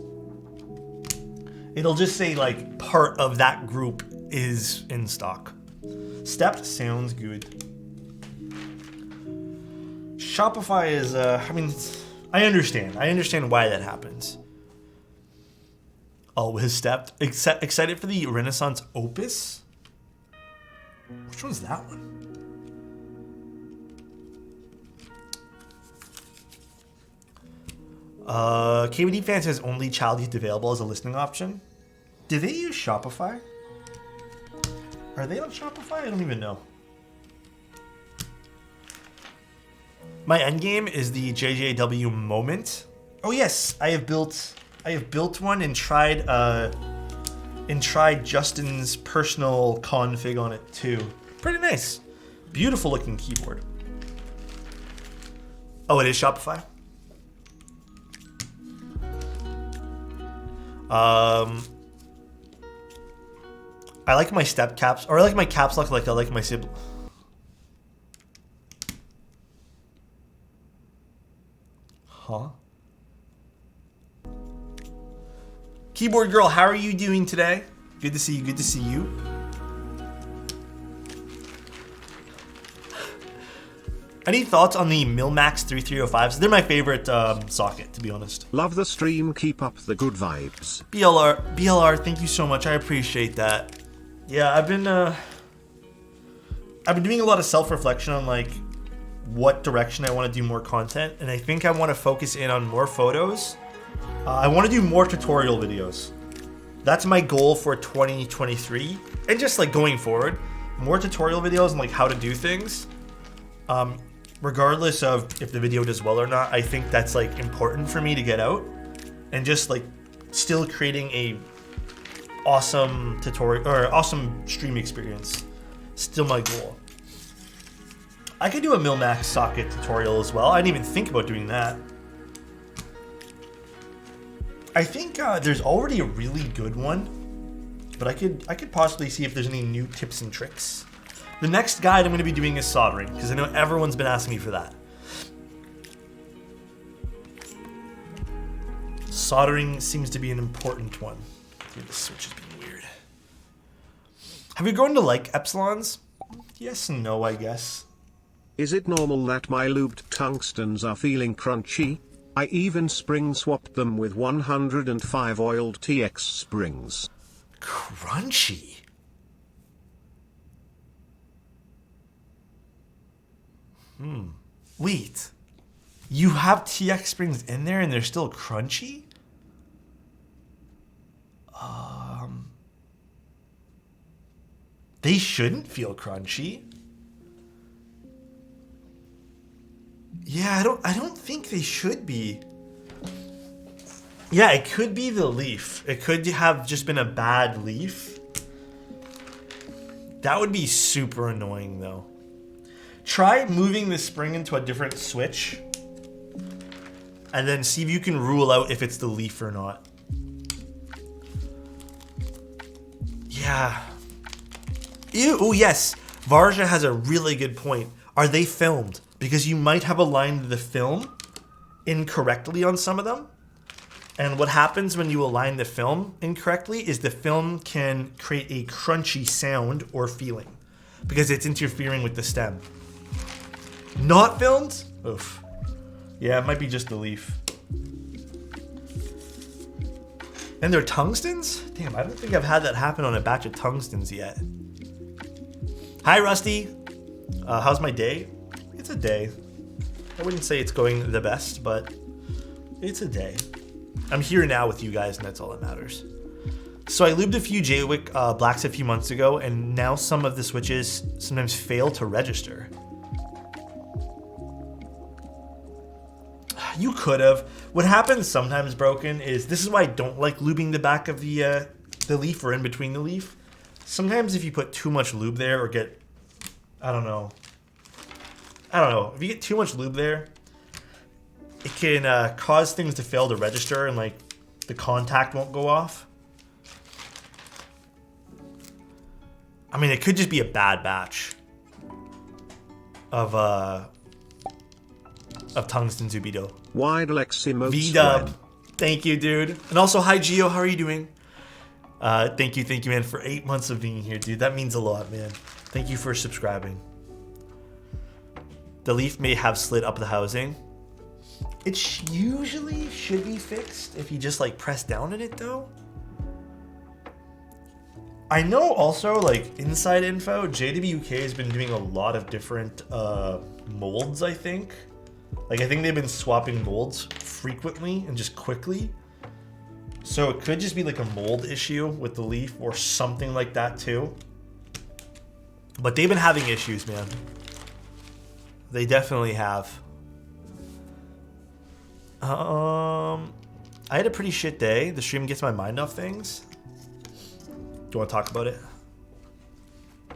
It'll just say like part of that group is in stock. Stepped sounds good. Shopify is, I mean, I understand why that happens. Always stepped. Excited for the Renaissance Opus? Which one's that one? KBD Fans has only child youth available as a listening option. Do they use Shopify? Are they on Shopify? I don't even know. My endgame is the JJW moment. Oh yes, I have built one and tried Justin's personal config on it too. Pretty nice. Beautiful looking keyboard. Oh, it is Shopify? I like my step caps, or I like my caps lock like I like my sibling. Huh? Keyboard girl, how are you doing today? Good to see you, good to see you. Any thoughts on the Milmax 3305s? They're my favorite socket, to be honest. Love the stream, keep up the good vibes. BLR, thank you so much, I appreciate that. Yeah, I've been doing a lot of self-reflection on like what direction I want to do more content, and I think I want to focus in on more photos. I want to do more tutorial videos. That's my goal for 2023, and just like going forward, more tutorial videos on like how to do things. Regardless of if the video does well or not, I think that's like important for me to get out, and just like still creating a awesome tutorial or awesome stream experience. Still my goal. I could do a Milmax socket tutorial as well. I didn't even think about doing that. I think there's already a really good one, but I could possibly see if there's any new tips and tricks. The next guide I'm going to be doing is soldering, because I know everyone's been asking me for that. Soldering seems to be an important one. This switch has been weird. Have you grown to like epsilons? Yes and no, I guess. Is it normal that my lubed tungstens are feeling crunchy? I even spring swapped them with 105 oiled TX springs. Crunchy? Wait. You have TX springs in there and they're still crunchy? They shouldn't feel crunchy. Yeah, I don't think they should be. Yeah, it could be the leaf. It could have just been a bad leaf. That would be super annoying though. Try moving the spring into a different switch and then see if you can rule out if it's the leaf or not. Yeah. Ew. Oh, yes. Varja has a really good point. Are they filmed? Because you might have aligned the film incorrectly on some of them. And what happens when you align the film incorrectly is the film can create a crunchy sound or feeling because it's interfering with the stem. Not filmed? Oof. Yeah, it might be just the leaf. And they're tungstens? Damn, I don't think I've had that happen on a batch of tungstens yet. Hi, Rusty. How's my day? It's a day. I wouldn't say it's going the best, but it's a day. I'm here now with you guys, and that's all that matters. So I lubed a few Jaywick blacks a few months ago, and now some of the switches sometimes fail to register. You could have. What happens sometimes, Broken, is this is why I don't like lubing the back of the leaf or in between the leaf. Sometimes if you put too much lube there or get, I don't know. If you get too much lube there, it can cause things to fail to register and like the contact won't go off. I mean, it could just be a bad batch of tungsten Zubito. Wide Alexotos. V-dub. Thank you, dude. And also, hi, Gio. How are you doing? Thank you, man, for 8 months of being here, dude. That means a lot, man. Thank you for subscribing. The leaf may have slid up the housing. It usually should be fixed if you just like press down in it, though. I know also, like, inside info, JWK has been doing a lot of different molds, I think. Like, I think they've been swapping molds frequently and just quickly. So it could just be like a mold issue with the leaf or something like that too. But they've been having issues, man. They definitely have. I had a pretty shit day. The stream gets my mind off things. Do you want to talk about it? Do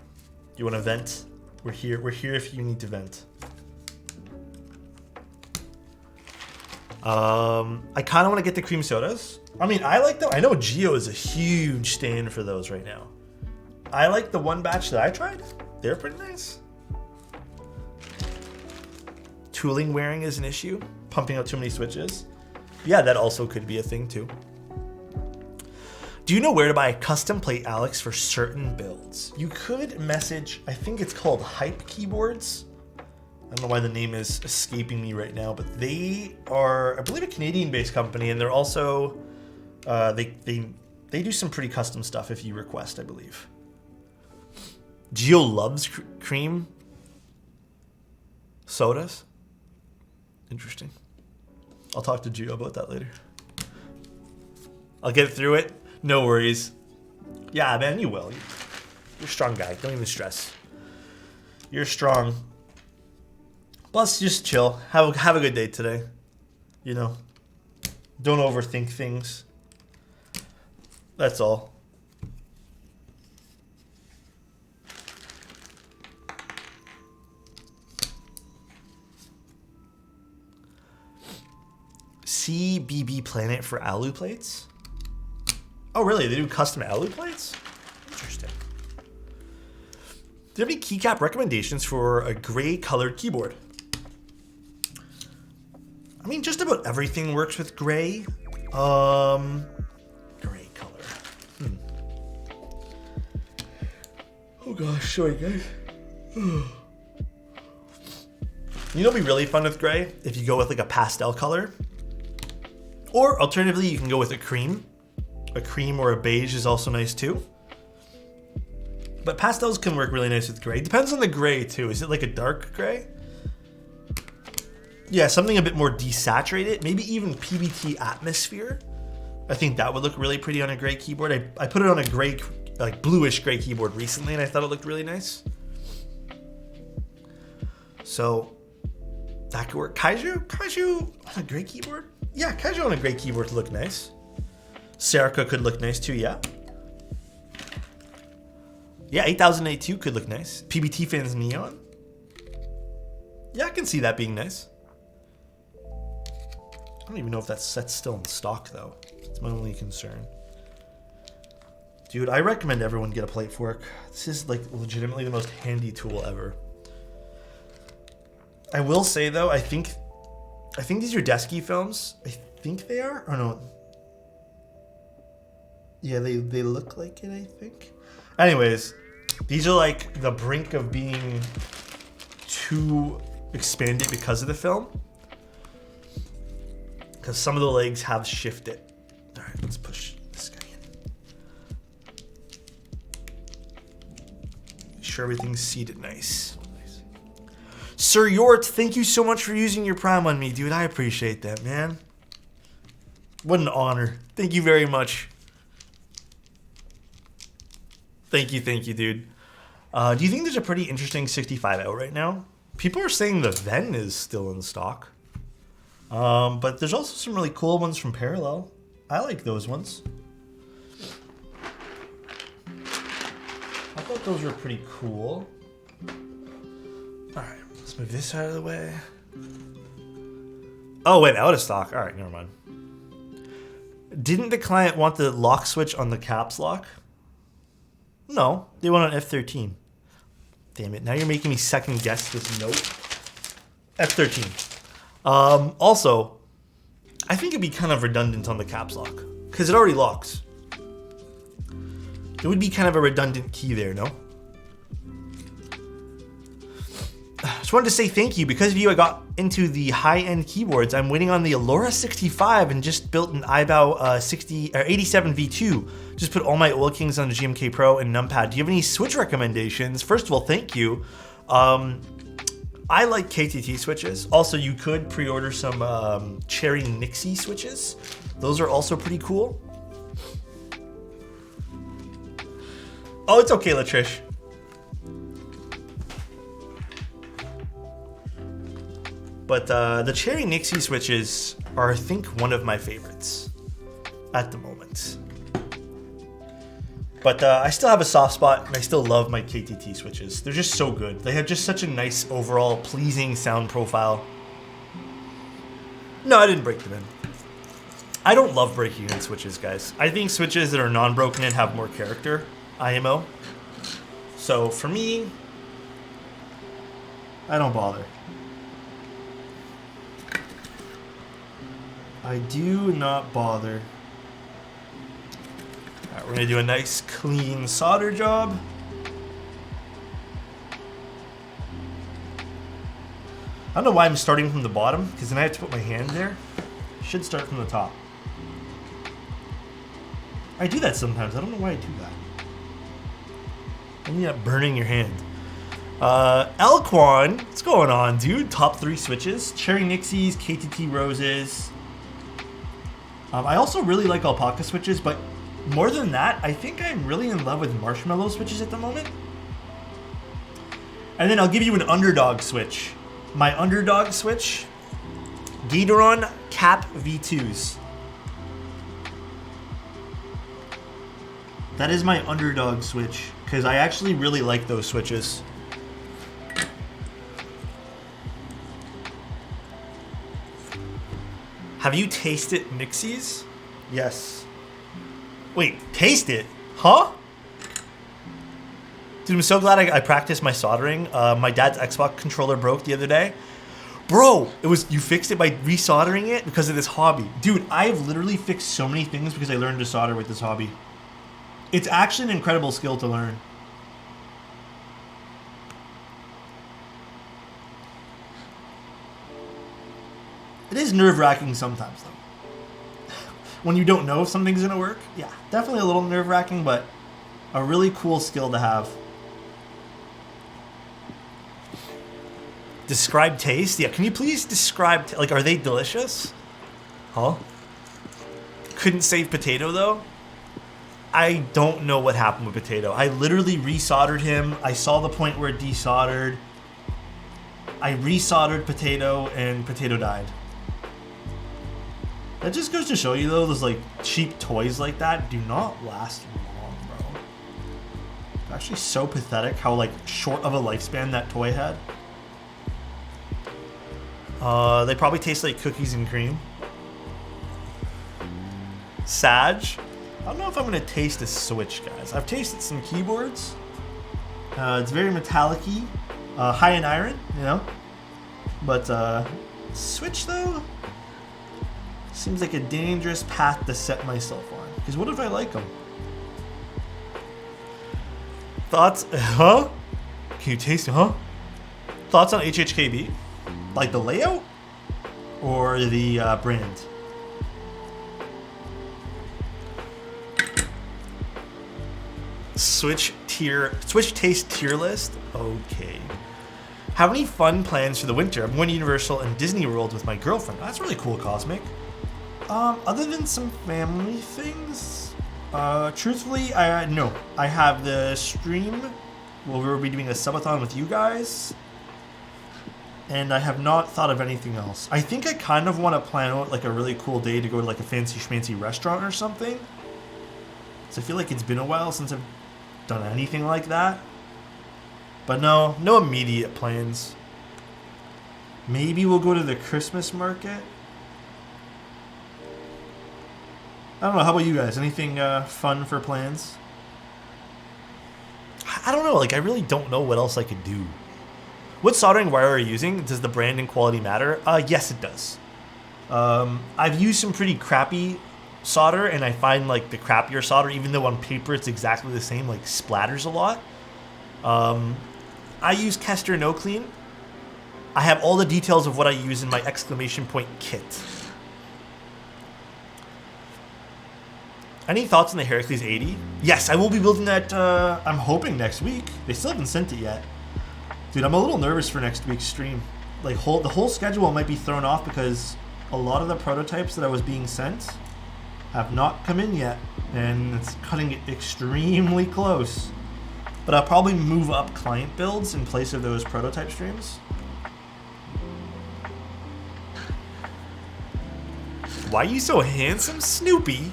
you want to vent? We're here if you need to vent. I kind of want to get the cream sodas. I mean, I like them. I know Geo is a huge stand for those right now. I like the one batch that I tried. They're pretty nice. Tooling wearing is an issue. Pumping out too many switches. Yeah, that also could be a thing too. Do you know where to buy a custom plate, Alex, for certain builds? You could message, I think it's called Hype Keyboards. I don't know why the name is escaping me right now, but they are, I believe, a Canadian-based company, and they're also, they do some pretty custom stuff if you request, I believe. Geo loves cream sodas. Interesting. I'll talk to Geo about that later. I'll get through it. No worries. Yeah, man, you will. You're a strong guy. Don't even stress. You're strong. Plus, just chill. Have a good day today. You know, don't overthink things. That's all. CBB Planet for alu plates? Oh, really? They do custom alu plates? Interesting. Do you have any keycap recommendations for a gray colored keyboard? I mean, just about everything works with gray. Gray color. Oh gosh, sorry guys. You know what'd be really fun with gray? If you go with like a pastel color. Or alternatively, you can go with a cream. A cream or a beige is also nice too. But pastels can work really nice with gray. Depends on the gray too. Is it like a dark gray? Yeah, something a bit more desaturated. Maybe even PBT atmosphere. I think that would look really pretty on a gray keyboard. I put it on a gray, like bluish gray keyboard recently, and I thought it looked really nice. So that could work. Kaiju on a gray keyboard? Yeah, Kaiju on a gray keyboard would look nice. Serica could look nice too, yeah. Yeah, 8082 could look nice. PBT Fans Neon. Yeah, I can see that being nice. I don't even know if that set's still in stock though. It's my only concern. Dude, I recommend everyone get a plate fork. This is like legitimately the most handy tool ever. I will say though, I think these are Desky films. I think they are, or no? Yeah, they look like it, I think. Anyways, these are like the brink of being too expanded because of the film. Because some of the legs have shifted. All right, let's push this guy in. Make sure everything's seated nice. Sir Yort, thank you so much for using your Prime on me, dude. I appreciate that, man. What an honor. Thank you very much. Thank you, dude. Do you think there's a pretty interesting 65 out right now? People are saying the Ven is still in stock. But there's also some really cool ones from Parallel. I like those ones. I thought those were pretty cool. Alright, let's move this out of the way. Oh, wait, out of stock. Alright, never mind. Didn't the client want the lock switch on the caps lock? No, they want an F13. Damn it, now you're making me second guess this note. F13. Also, I think it'd be kind of redundant on the caps lock, because it already locks. It would be kind of a redundant key there, no? Just wanted to say thank you. Because of you, I got into the high-end keyboards. I'm waiting on the Allura 65 and just built an iBow 87 V2. Just put all my oil kings on the GMK Pro and numpad. Do you have any switch recommendations? First of all, thank you. I like KTT switches. Also, you could pre-order some Cherry Nixie switches. Those are also pretty cool. Oh, it's okay, Latrish. But the Cherry Nixie switches are, I think, one of my favorites at the moment. But I still have a soft spot, and I still love my KTT switches. They're just so good. They have just such a nice, overall, pleasing sound profile. No, I didn't break them in. I don't love breaking in switches, guys. I think switches that are non-broken in have more character, IMO. So for me, I don't bother. I do not bother. All right, we're gonna do a nice clean solder job. I don't know why I'm starting from the bottom, because then I have to put my hand there. I should start from the top. I do that sometimes. I don't know why I do that. And you end up burning your hand. Elquan, what's going on, dude? Top 3 switches. Cherry Nixies, KTT Roses. I also really like alpaca switches, but more than that, I think I'm really in love with marshmallow switches at the moment. And then I'll give you an underdog switch. My underdog switch, Gateron Cap V2s. That is my underdog switch, because I actually really like those switches. Have you tasted Nixies? Yes. Wait, taste it? Huh? Dude, I'm so glad I practiced my soldering. My dad's Xbox controller broke the other day. Bro, you fixed it by resoldering it because of this hobby. Dude, I've literally fixed so many things because I learned to solder with this hobby. It's actually an incredible skill to learn. It is nerve-wracking sometimes, though. When you don't know if something's gonna work. Yeah, definitely a little nerve-wracking, but a really cool skill to have. Describe taste? Yeah, can you please describe, like, are they delicious? Huh? Couldn't save Potato, though? I don't know what happened with Potato. I literally resoldered him. I saw the point where it desoldered. I resoldered Potato, and Potato died. That just goes to show you, though, those, like, cheap toys like that do not last long, bro. It's actually so pathetic how, like, short of a lifespan that toy had. They probably taste like cookies and cream. Sag? I don't know if I'm gonna taste a Switch, guys. I've tasted some keyboards. It's very metallic-y, high in iron, you know. But Switch though seems like a dangerous path to set myself on. Because what if I like them? Thoughts? Huh? Can you taste it? Huh? Thoughts on HHKB? Like the layout or the brand? Switch taste tier list. Okay. Have any fun plans for the winter? I'm going to Universal and Disney World with my girlfriend. Oh, that's really cool, Cosmic. Other than some family things, truthfully, no. I have the stream where we'll be doing a subathon with you guys, and I have not thought of anything else. I think I kind of want to plan out like a really cool day to go to like a fancy schmancy restaurant or something. So I feel like it's been a while since I've done anything like that. But no immediate plans. Maybe we'll go to the Christmas market. I don't know. How about you guys? Anything fun for plans? I don't know. Like, I really don't know what else I could do. What soldering wire are you using? Does the brand and quality matter? Yes, it does. I've used some pretty crappy solder, and I find like the crappier solder, even though on paper it's exactly the same, like splatters a lot. I use Kester No Clean. I have all the details of what I use in my exclamation point kit. Any thoughts on the Heracles 80? Yes, I will be building that, I'm hoping next week. They still haven't sent it yet. Dude, I'm a little nervous for next week's stream. Like, the whole schedule might be thrown off because a lot of the prototypes that I was being sent have not come in yet. And it's cutting it extremely close. But I'll probably move up client builds in place of those prototype streams. Why are you so handsome, Snoopy?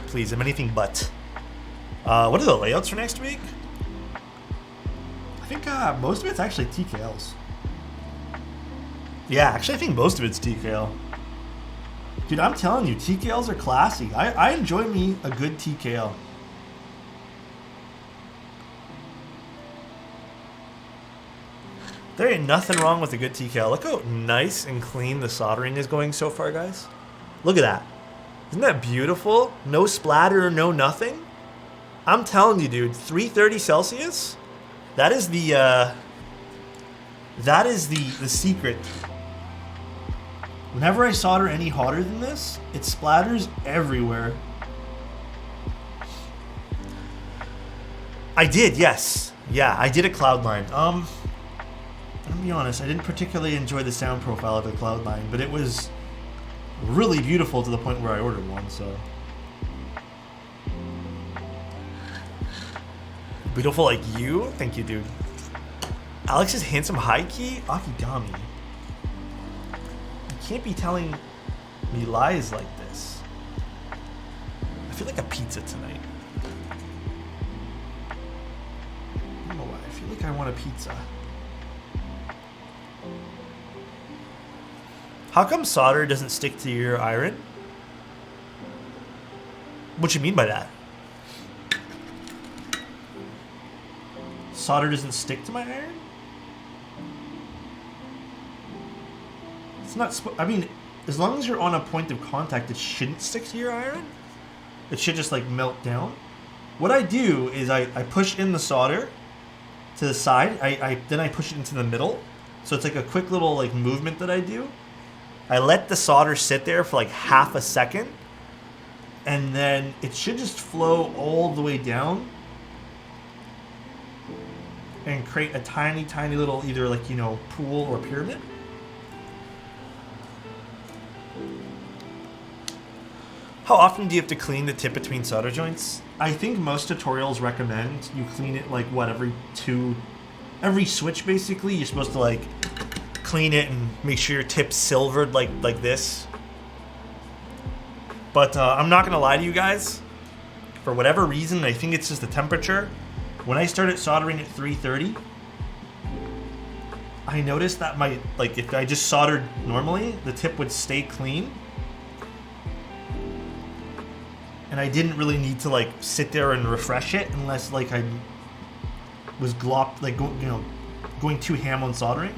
Please, I'm anything but. What are the layouts for next week? I think most of it's actually TKLs. Yeah, actually I think most of it's TKL. Dude, I'm telling you, TKLs are classy. I enjoy me a good TKL. There ain't nothing wrong with a good TKL. Look how nice and clean the soldering is going so far, guys. Look at that. Isn't that beautiful? No splatter, no nothing. I'm telling you, dude, 330 Celsius? That is the secret. Whenever I solder any hotter than this, it splatters everywhere. I did, yes. Yeah, I did a Cloud9. I'm gonna be honest, I didn't particularly enjoy the sound profile of the Cloud9, but it was really beautiful to the point where I ordered one, so. Beautiful like you? Thank you, dude. Alex's handsome high key? Akigami. You can't be telling me lies like this. I feel like a pizza tonight. I don't know why. I feel like I want a pizza. How come solder doesn't stick to your iron? What you mean by that? Solder doesn't stick to my iron? It's not. I mean, as long as you're on a point of contact, it shouldn't stick to your iron. It should just like melt down. What I do is I push in the solder to the side. Then I push it into the middle. So it's like a quick little like movement that I do. I let the solder sit there for like half a second, and then it should just flow all the way down and create a tiny, tiny little either like, you know, pool or pyramid. How often do you have to clean the tip between solder joints? I think most tutorials recommend you clean it like what, every switch basically. You're supposed to like clean it and make sure your tip's silvered like this. But I'm not gonna lie to you guys. For whatever reason, I think it's just the temperature. When I started soldering at 330, I noticed that if I just soldered normally, the tip would stay clean. and I didn't really need to like sit there and refresh it unless like I was going too ham on soldering.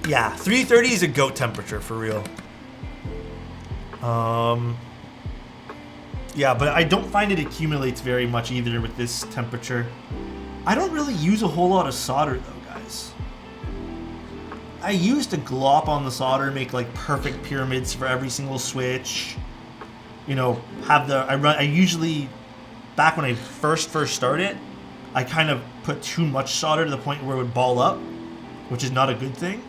Yeah, 330 is a goat temperature for real. Yeah, but I don't find it accumulates very much either with this temperature. I don't really use a whole lot of solder though, guys. I used to glop on the solder, make like perfect pyramids for every single switch. You know, I usually, back when I first started, I kind of put too much solder to the point where it would ball up, which is not a good thing.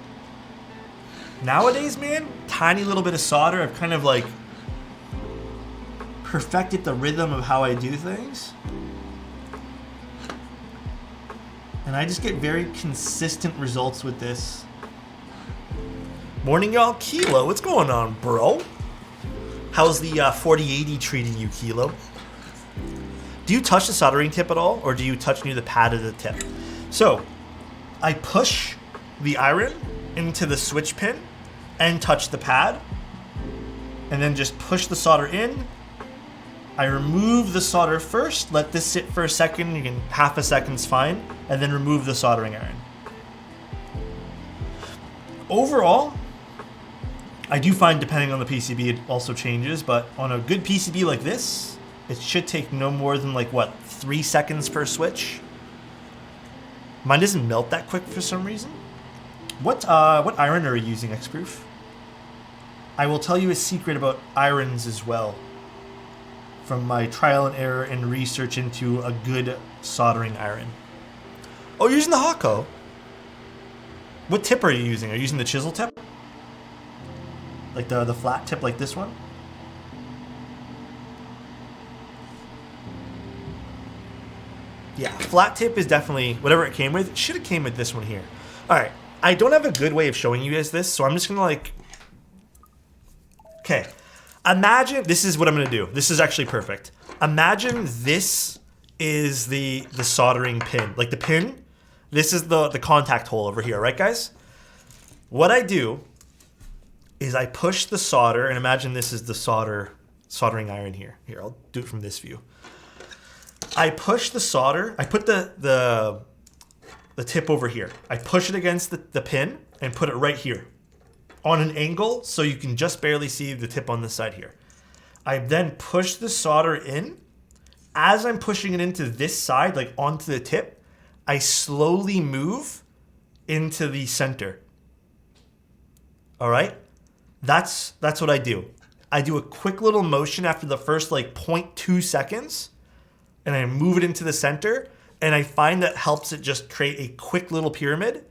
Nowadays, man, tiny little bit of solder, I've kind of like perfected the rhythm of how I do things. And I just get very consistent results with this. Morning, y'all. Kilo, what's going on, bro? How's the 4080 treating you, Kilo? Do you touch the soldering tip at all, or do you touch near the pad of the tip? So, I push the iron into the switch pin and touch the pad, and then just push the solder in. I remove the solder first, let this sit for a second, half a second's fine, and then remove the soldering iron. Overall, I do find depending on the PCB it also changes, but on a good PCB like this, it should take no more than like, what, 3 seconds per switch? Mine doesn't melt that quick for some reason. What iron are you using, Xproof? I will tell you a secret about irons as well, from my trial and error and research into a good soldering iron. Oh, you're using the Hako? What tip are you using? Are you using the chisel tip? Like the flat tip like this one? Yeah, flat tip is definitely, whatever it came with, it should have came with this one here. All right, I don't have a good way of showing you guys this, so I'm just gonna like, okay. Imagine, this is what I'm gonna do. This is actually perfect. Imagine this is the soldering pin. Like the pin, this is the contact hole over here, right guys? What I do is I push the solder, and imagine this is the soldering iron here. Here, I'll do it from this view. I push the solder, I put the tip over here. I push it against the pin and put it right here on an angle so you can just barely see the tip on this side here. I then push the solder in. As I'm pushing it into this side, like onto the tip, I slowly move into the center. All right? That's what I do. I do a quick little motion after the first like 0.2 seconds, and I move it into the center, and I find that helps it just create a quick little pyramid,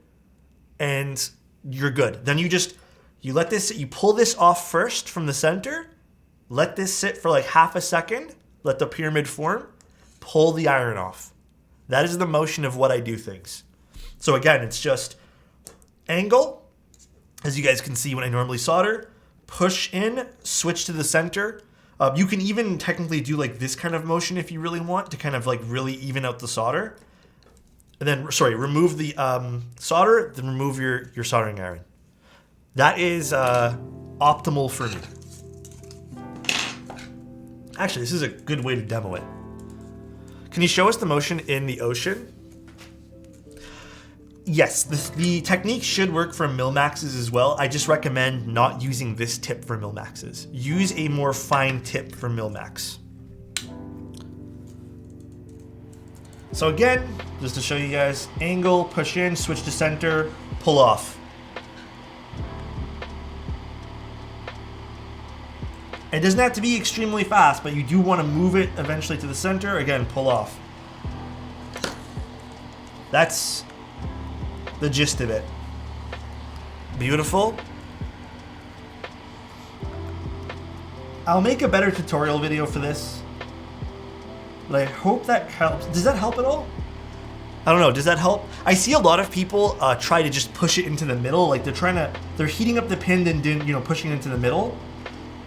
and you're good. Then you let this, you pull this off first from the center, let this sit for like half a second, let the pyramid form, pull the iron off. That is the motion of what I do things. So again, it's just angle, as you guys can see when I normally solder, push in, switch to the center. You can even technically do like this kind of motion if you really want to kind of like really even out the solder. And then, sorry, remove the solder, then remove your soldering iron. That is optimal for me. Actually, this is a good way to demo it. Can you show us the motion in the ocean? Yes, the technique should work for mil-maxes as well. I just recommend not using this tip for mil-maxes. Use a more fine tip for mil-max. So again, just to show you guys, angle, push in, switch to center, pull off. It doesn't have to be extremely fast, but you do want to move it eventually to the center. Again, pull off. That's the gist of it. Beautiful. I'll make a better tutorial video for this, but I hope that helps. Does that help at all? I don't know, does that help? I see a lot of people try to just push it into the middle, like they're heating up the pin and pushing it into the middle.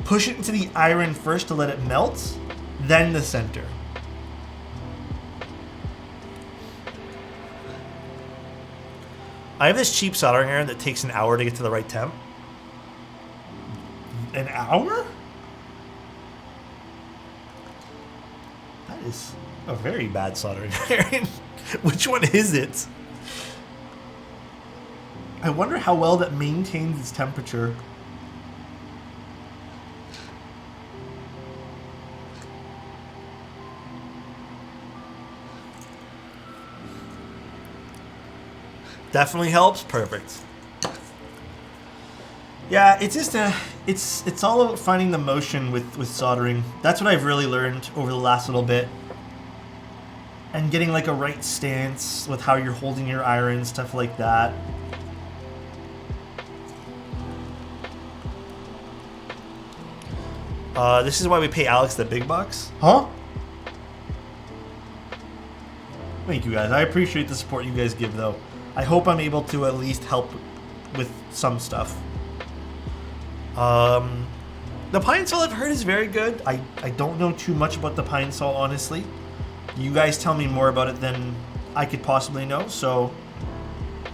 Push it into the iron first to let it melt, then the center. I have this cheap soldering iron that takes an hour to get to the right temp. An hour? That is a very bad soldering iron. Which one is it? I wonder how well that maintains its temperature. Definitely helps. Perfect. Yeah, it's just it's all about finding the motion with soldering. That's what I've really learned over the last little bit. And getting like a right stance with how you're holding your iron, stuff like that. This is why we pay Alex the big bucks. Huh? Thank you guys. I appreciate the support you guys give though. I hope I'm able to at least help with some stuff. The pine saw I've heard is very good. I don't know too much about the pine saw, honestly. You guys tell me more about it than I could possibly know, so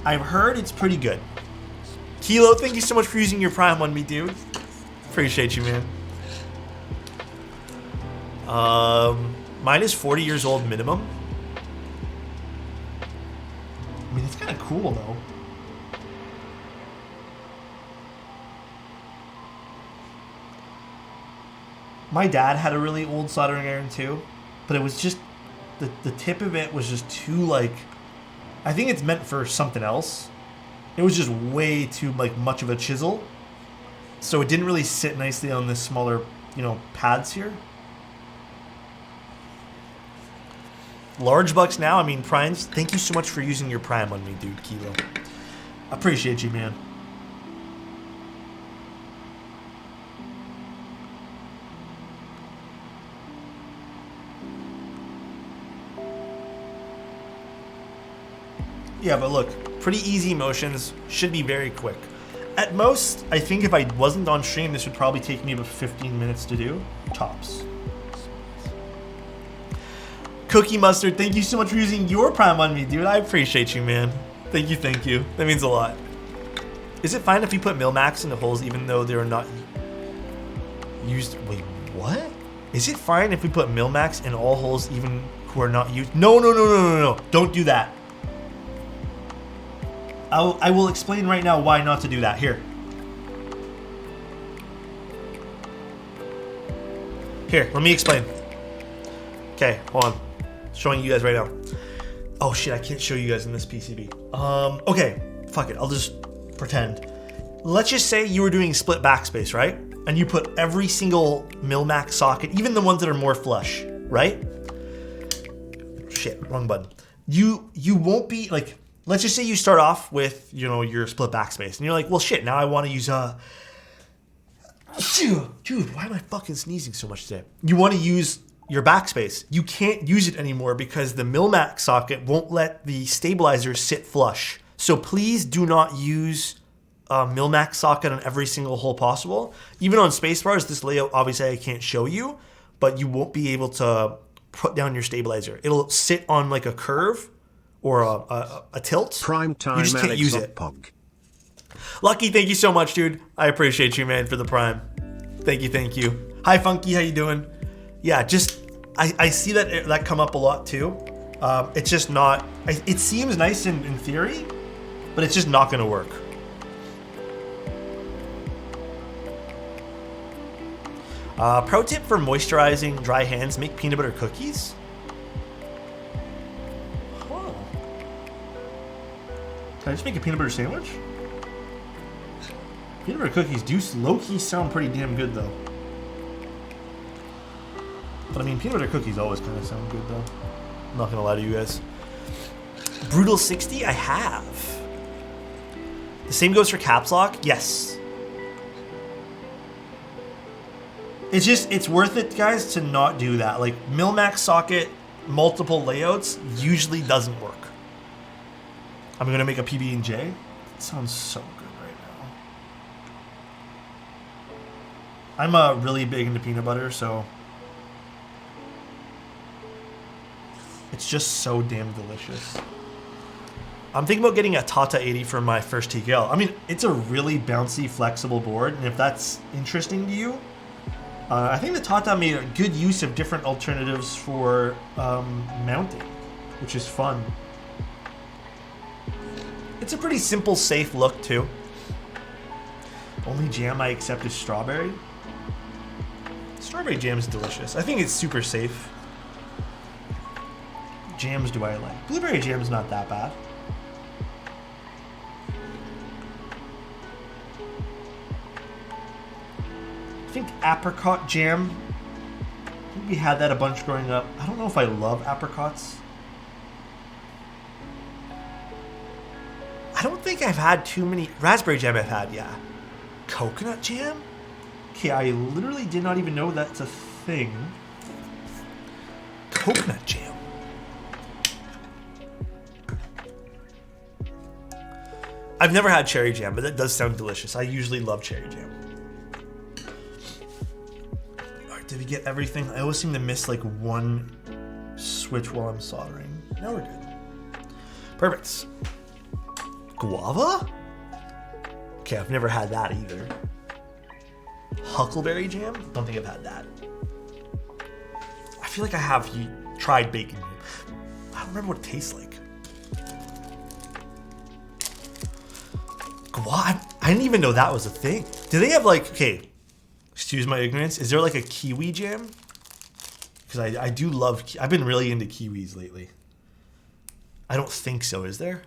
I've heard it's pretty good. Kilo, thank you so much for using your Prime on me, dude. Appreciate you, man. Mine is 40 years old minimum. I mean, it's kind of cool, though. My dad had a really old soldering iron, too. But it was just... The tip of it was just too, like... I think it's meant for something else. It was just way too, like, much of a chisel. So it didn't really sit nicely on the smaller, you know, pads here. Large bucks now. I mean, Primes, thank you so much for using your Prime on me, dude, Kilo. Appreciate you, man. Yeah, but look, pretty easy motions, should be very quick. At most, I think if I wasn't on stream, this would probably take me about 15 minutes to do, tops. Cookie Mustard, thank you so much for using your Prime on me, dude. I appreciate you, man. Thank you, thank you. That means a lot. Is it fine if we put Milmax in the holes even though they're not used? Wait, what? Is it fine if we put Milmax in all holes even who are not used? No, no, no, no, no, no. Don't do that. I will explain right now why not to do that. Here. Here, let me explain. Okay, hold on. Showing you guys right now. Oh shit, I can't show you guys in this PCB. Okay, fuck it, I'll just pretend. Let's just say you were doing split backspace, right? And you put every single Milmax socket, even the ones that are more flush, right? Shit, wrong button. You won't be like, let's just say you start off with, you know, your split backspace, and you're like, well shit, now I want to use dude, why am I fucking sneezing so much today? You want to use your backspace. You can't use it anymore because the Milmax socket won't let the stabilizer sit flush. So please do not use a Milmax socket on every single hole possible. Even on spacebars, this layout, obviously I can't show you, but you won't be able to put down your stabilizer. It'll sit on like a curve or a tilt. Prime time, you just can't use it. Pog. Lucky, thank you so much, dude. I appreciate you, man, for the Prime. Thank you, thank you. Hi, Funky, how you doing? Yeah, just, I see that come up a lot too. It's just not, it seems nice in theory, but it's just not gonna work. Pro tip for moisturizing dry hands, make peanut butter cookies. Huh. Can I just make a peanut butter sandwich? Peanut butter cookies do low-key sound pretty damn good though. But I mean, peanut butter cookies always kind of sound good though. I'm not gonna lie to you guys. Brutal 60, I have. The same goes for caps lock, yes. It's just, it's worth it, guys, to not do that. Like, Milmax socket, multiple layouts, usually doesn't work. I'm gonna make a PB&J. It sounds so good right now. I'm really big into peanut butter, so it's just so damn delicious. I'm thinking about getting a Tata 80 for my first TKL. I mean, it's a really bouncy, flexible board, and if that's interesting to you, I think the Tata made a good use of different alternatives for mounting, which is fun. It's a pretty simple, safe look, too. Only jam I accept is strawberry. Strawberry jam is delicious. I think it's super safe. Jams do I like? Blueberry jam is not that bad. I think apricot jam. I think we had that a bunch growing up. I don't know if I love apricots. I don't think I've had too many. Raspberry jam I've had, yeah. Coconut jam? Okay, I literally did not even know that's a thing. Coconut jam. I've never had cherry jam, but that does sound delicious. I usually love cherry jam. All right, did we get everything? I always seem to miss like one switch while I'm soldering. Now we're good. Perfect. Guava? Okay, I've never had that either. Huckleberry jam? Don't think I've had that. I feel like I have tried bacon jam. I don't remember what it tastes like. Guava? I didn't even know that was a thing. Do they have like, okay, excuse my ignorance, is there like a kiwi jam? Because I do love, I've been really into kiwis lately. I don't think so, is there?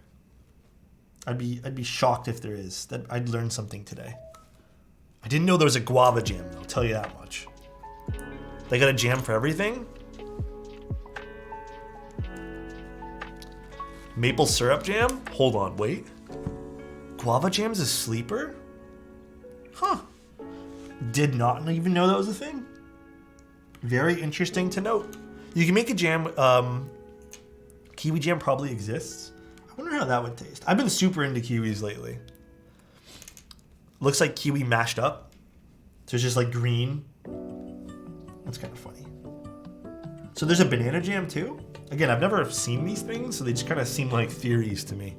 I'd be shocked if there is. I'd learn something today. I didn't know there was a guava jam, I'll tell you that much. They got a jam for everything? Maple syrup jam? Hold on, wait. Guava jam's a sleeper? Huh. Did not even know that was a thing. Very interesting to note. You can make a jam, kiwi jam probably exists. I wonder how that would taste. I've been super into kiwis lately. Looks like kiwi mashed up. So it's just like green. That's kind of funny. So there's a banana jam too? Again, I've never seen these things, so they just kind of seem like theories to me.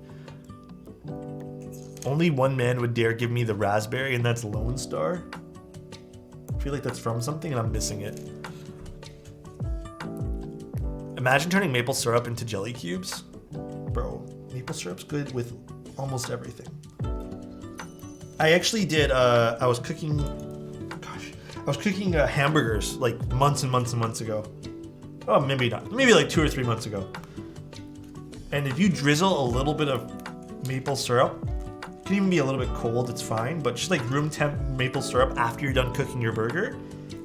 Only one man would dare give me the raspberry, and that's Lone Star. I feel like that's from something and I'm missing it. Imagine turning maple syrup into jelly cubes. Bro, maple syrup's good with almost everything. I actually did, I was cooking hamburgers like months and months and months ago. Oh, maybe not. Maybe like 2 or 3 months ago. And if you drizzle a little bit of maple syrup, it can even be a little bit cold, it's fine, but just like room temp maple syrup after you're done cooking your burger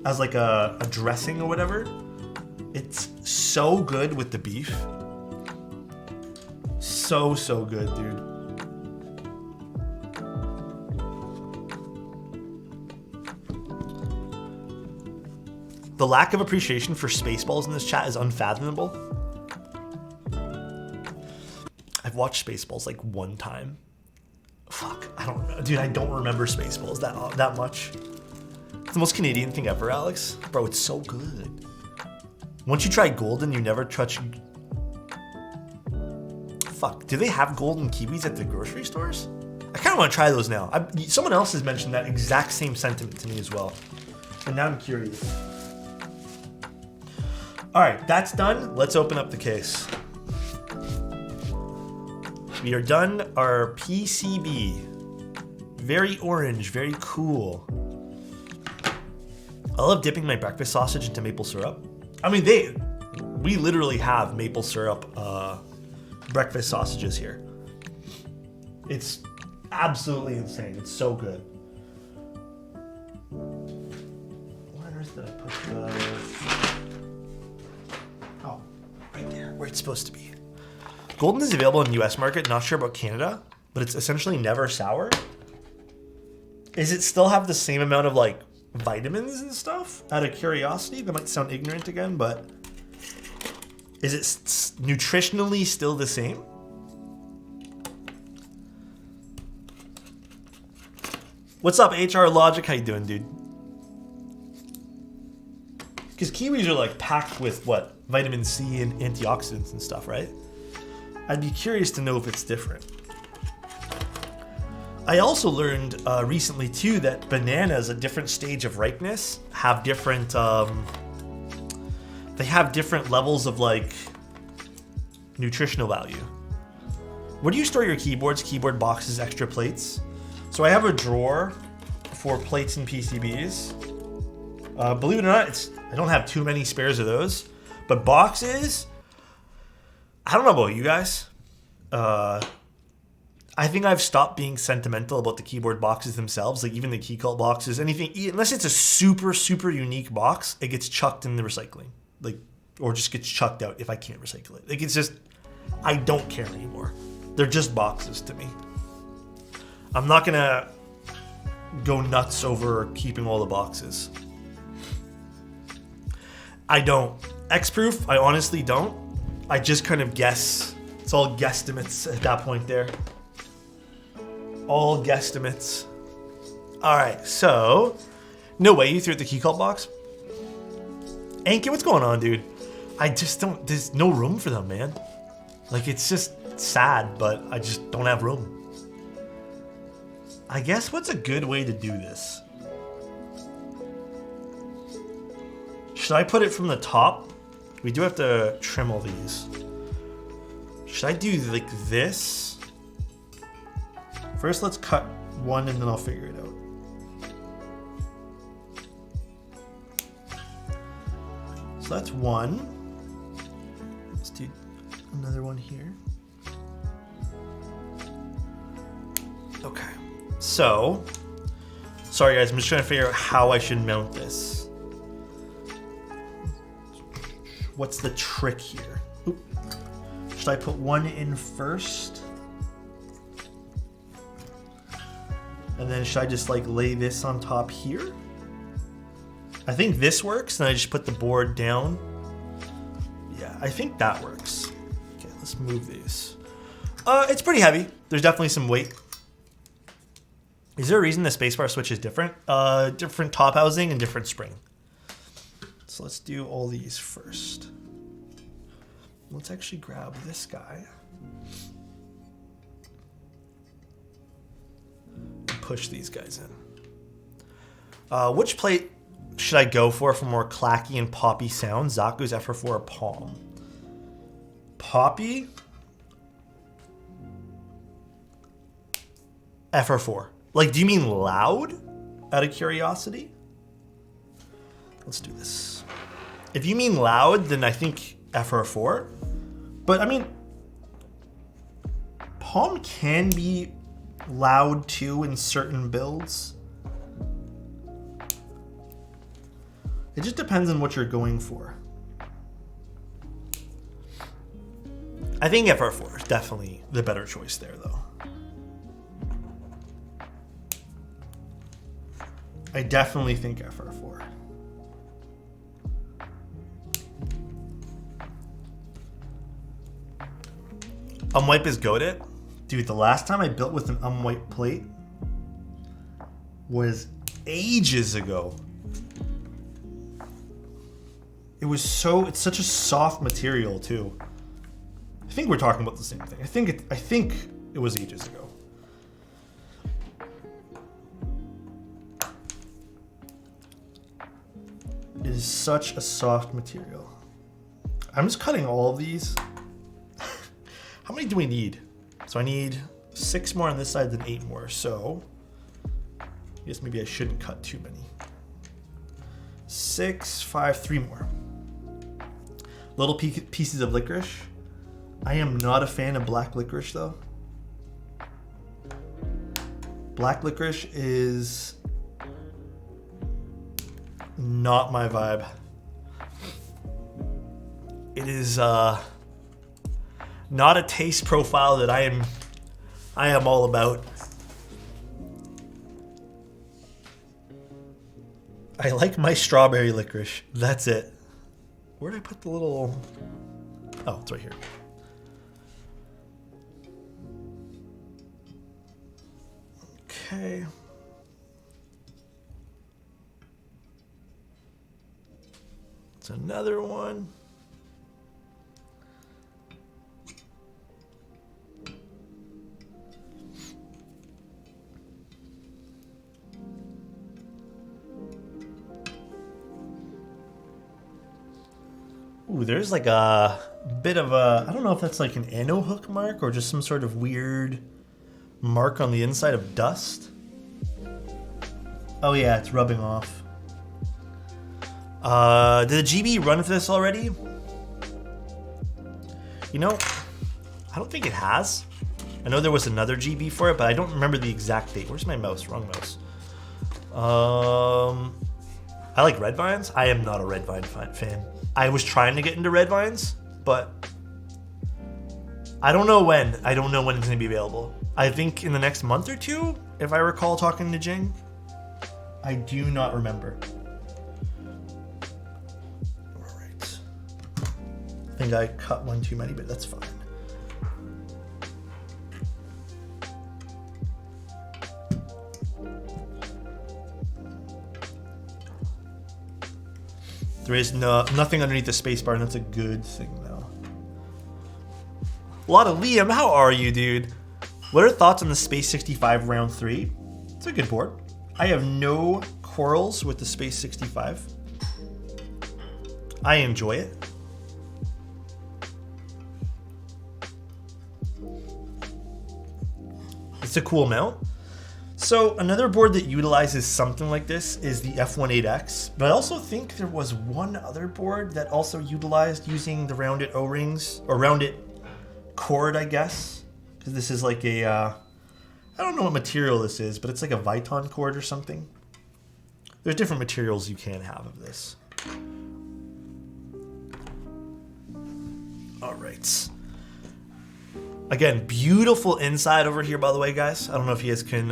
as like a dressing or whatever, it's so good with the beef. So good, dude. The lack of appreciation for Spaceballs in this chat is unfathomable. I've watched Spaceballs like one time. Fuck, I don't remember. Dude, I don't remember Spaceballs that much. It's the most Canadian thing ever, Alex. Bro, it's so good. Once you try golden, you never touch... Fuck, do they have golden kiwis at the grocery stores? I kind of want to try those now. Someone else has mentioned that exact same sentiment to me as well. And now I'm curious. All right, that's done. Let's open up the case. We are done. Our PCB. Very orange, very cool. I love dipping my breakfast sausage into maple syrup. I mean, we literally have maple syrup breakfast sausages here. It's absolutely insane. It's so good. Where on earth did I put the... Oh, right there, where it's supposed to be. Golden is available in the US market, not sure about Canada, but it's essentially never sour. Is it still have the same amount of like vitamins and stuff? Out of curiosity, that might sound ignorant again, but is it nutritionally still the same? What's up, HR Logic? How you doing, dude? Because kiwis are like packed with what? Vitamin C and antioxidants and stuff, right? I'd be curious to know if it's different. I also learned recently too that bananas at different stage of ripeness have different they have different levels of like nutritional value. Where do you store your keyboards, keyboard boxes, extra plates? So I have a drawer for plates and PCBs. Believe it or not, I don't have too many spares of those, but boxes, I don't know about you guys. I think I've stopped being sentimental about the keyboard boxes themselves, like even the key cult boxes, anything, unless it's a super, super unique box, it gets chucked in the recycling, like, or just gets chucked out if I can't recycle it. Like, it's just, I don't care anymore. They're just boxes to me. I'm not gonna go nuts over keeping all the boxes. I don't. X-proof, I honestly don't. I just kind of guess. It's all guesstimates at that point there. All guesstimates. All right, so no way you threw it the key cult box. Anki, what's going on, dude? I just don't. There's no room for them, man. Like, it's just sad, but I just don't have room. I guess what's a good way to do this? Should I put it from the top? We do have to trim all these. Should I do like this? First, let's cut one and then I'll figure it out. So that's one. Let's do another one here. Okay. So, sorry guys, I'm just trying to figure out how I should mount this. What's the trick here? Oop. Should I put one in first? And then should I just like lay this on top here? I think this works, and I just put the board down. Yeah, I think that works. Okay, let's move these. It's pretty heavy. There's definitely some weight. Is there a reason the spacebar switch is different? Different top housing and different spring. So let's do all these first. Let's actually grab this guy. And push these guys in. Which plate should I go for more clacky and poppy sound? Zaku's FR4 or Palm? Poppy? FR4. Like, do you mean loud? Out of curiosity? Let's do this. If you mean loud, then I think FR4. But I mean, Palm can be loud too in certain builds. It just depends on what you're going for. I think FR4 is definitely the better choice there, though. I definitely think FR4. Unwipe is goated? Dude, the last time I built with an unwipe plate was ages ago. It's such a soft material too. I think we're talking about the same thing. I think it was ages ago. It is such a soft material. I'm just cutting all of these. How many do we need? So I need 6 more on this side, then 8 more. So I guess maybe I shouldn't cut too many. 6, 5, 3 more. Little pieces of licorice. I am not a fan of black licorice though. Black licorice is not my vibe. It is not a taste profile that I am all about. I like my strawberry licorice. That's it. Where did I put the little... Oh, it's right here. Okay. It's another one. Ooh, there's like a bit of a, I don't know if that's like an anno hook mark or just some sort of weird mark on the inside of dust. Oh yeah, it's rubbing off. Did the GB run for this already? You know, I don't think it has. I know there was another GB for it, but I don't remember the exact date. Where's my mouse? Wrong mouse. I like red vines. I am not a red vine fan. I was trying to get into red vines, but I don't know when. I don't know when it's going to be available. I think in the next month or two, if I recall talking to Jing. I do not remember. All right. I think I cut one too many, but that's fine. There is nothing underneath the spacebar, and that's a good thing, though. A lot of Liam, how are you, dude? What are thoughts on the Space 65 round 3? It's a good board. I have no quarrels with the Space 65. I enjoy it. It's a cool mount. So another board that utilizes something like this is the F18X, but I also think there was one other board that also utilized using the rounded O-rings, or rounded cord, I guess, because this is like a, I don't know what material this is, but it's like a Viton cord or something. There's different materials you can have of this. All right. Again, beautiful inside over here, by the way, guys. I don't know if you guys can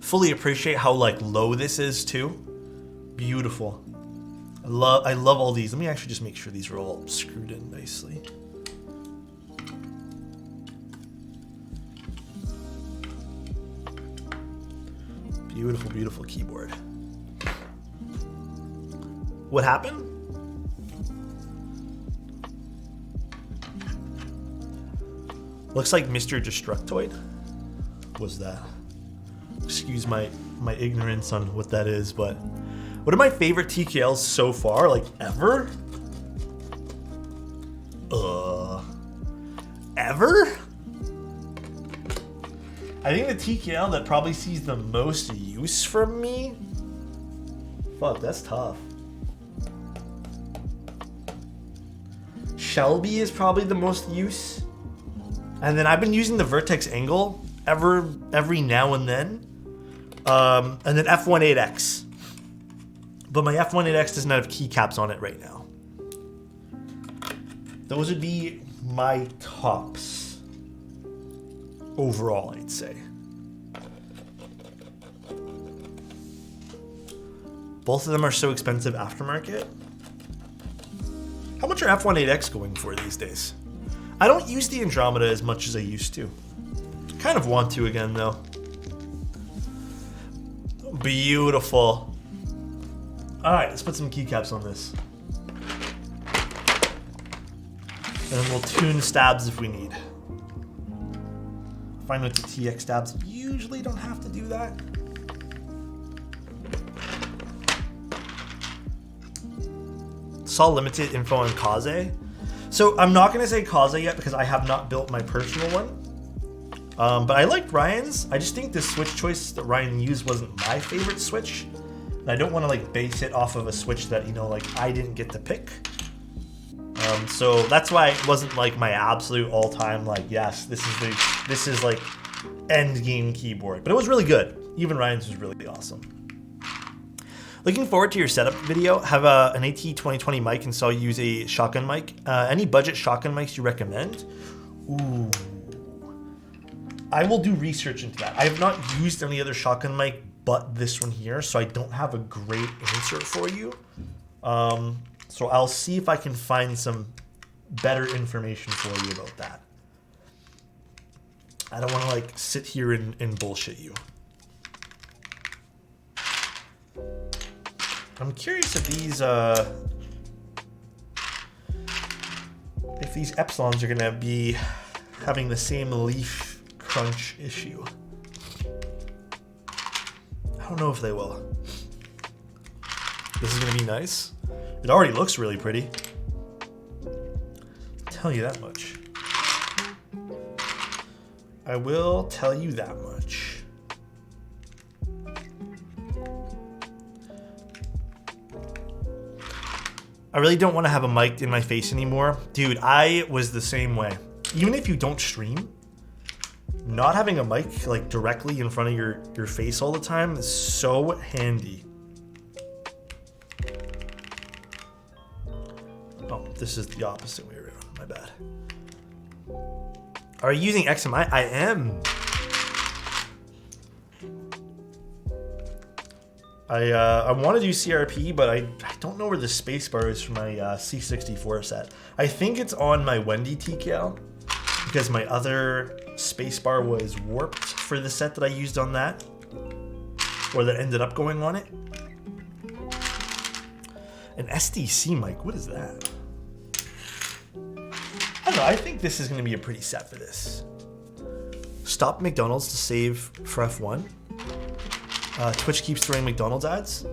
fully appreciate how like low this is too. Beautiful. I love all these. Let me actually just make sure these are all screwed in nicely. Beautiful, beautiful keyboard. What happened? Looks like Mr. Destructoid was that. Excuse my ignorance on what that is, but one of my favorite TKLs so far, like ever? Ever? I think the TKL that probably sees the most use from me? Fuck, that's tough. Shelby is probably the most use. And then I've been using the Vertex Angle every now and then. And then F18X. But my F18X doesn't have keycaps on it right now. Those would be my tops. Overall, I'd say. Both of them are so expensive aftermarket. How much are F18X going for these days? I don't use the Andromeda as much as I used to. Kind of want to again, though. Beautiful. All right, let's put some keycaps on this. And then we'll tune stabs if we need. Fine with the TX stabs. Usually don't have to do that. Saw limited info on Kaze. So I'm not going to say Kaze yet because I have not built my personal one. But I liked Ryan's. I just think the switch choice that Ryan used wasn't my favorite switch. And I don't want to like base it off of a switch that, you know, like I didn't get to pick. So that's why it wasn't like my absolute all-time like, yes, this is like end game keyboard. But it was really good. Even Ryan's was really awesome. Looking forward to your setup video. Have an AT 2020 mic and saw you use a shotgun mic. Any budget shotgun mics you recommend? Ooh. I will do research into that. I have not used any other shotgun mic but this one here, so I don't have a great answer for you. So I'll see if I can find some better information for you about that. I don't want to like sit here and bullshit you. I'm curious if these Epsilons are gonna be having the same leaf crunch issue. I don't know if they will. This is gonna be nice. It already looks really pretty. tell you that much. I will tell you that much. I really don't want to have a mic in my face anymore. Dude, I was the same way. Even if you don't stream, not having a mic like directly in front of your face all the time is so handy. Oh, this is the opposite way around. My bad. Are you using XMI? I am. I want to do CRP, but I don't know where the spacebar is for my C64 set. I think it's on my Wendy TKL because my other spacebar was warped for the set that I used on that, or that ended up going on it. An SDC mic, what is that? I don't know, I think this is going to be a pretty set for this. Stop McDonald's to save for F1. Twitch keeps throwing McDonald's ads.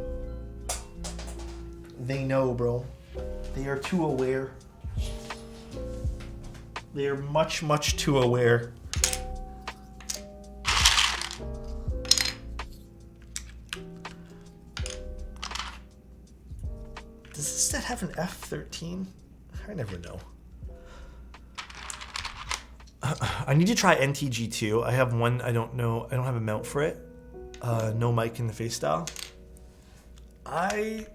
They know, bro. They are too aware. They are much, much too aware. Does this set have an F13? I never know. I need to try NTG2. I have one, I don't know, I don't have a mount for it. No mic in the face style. I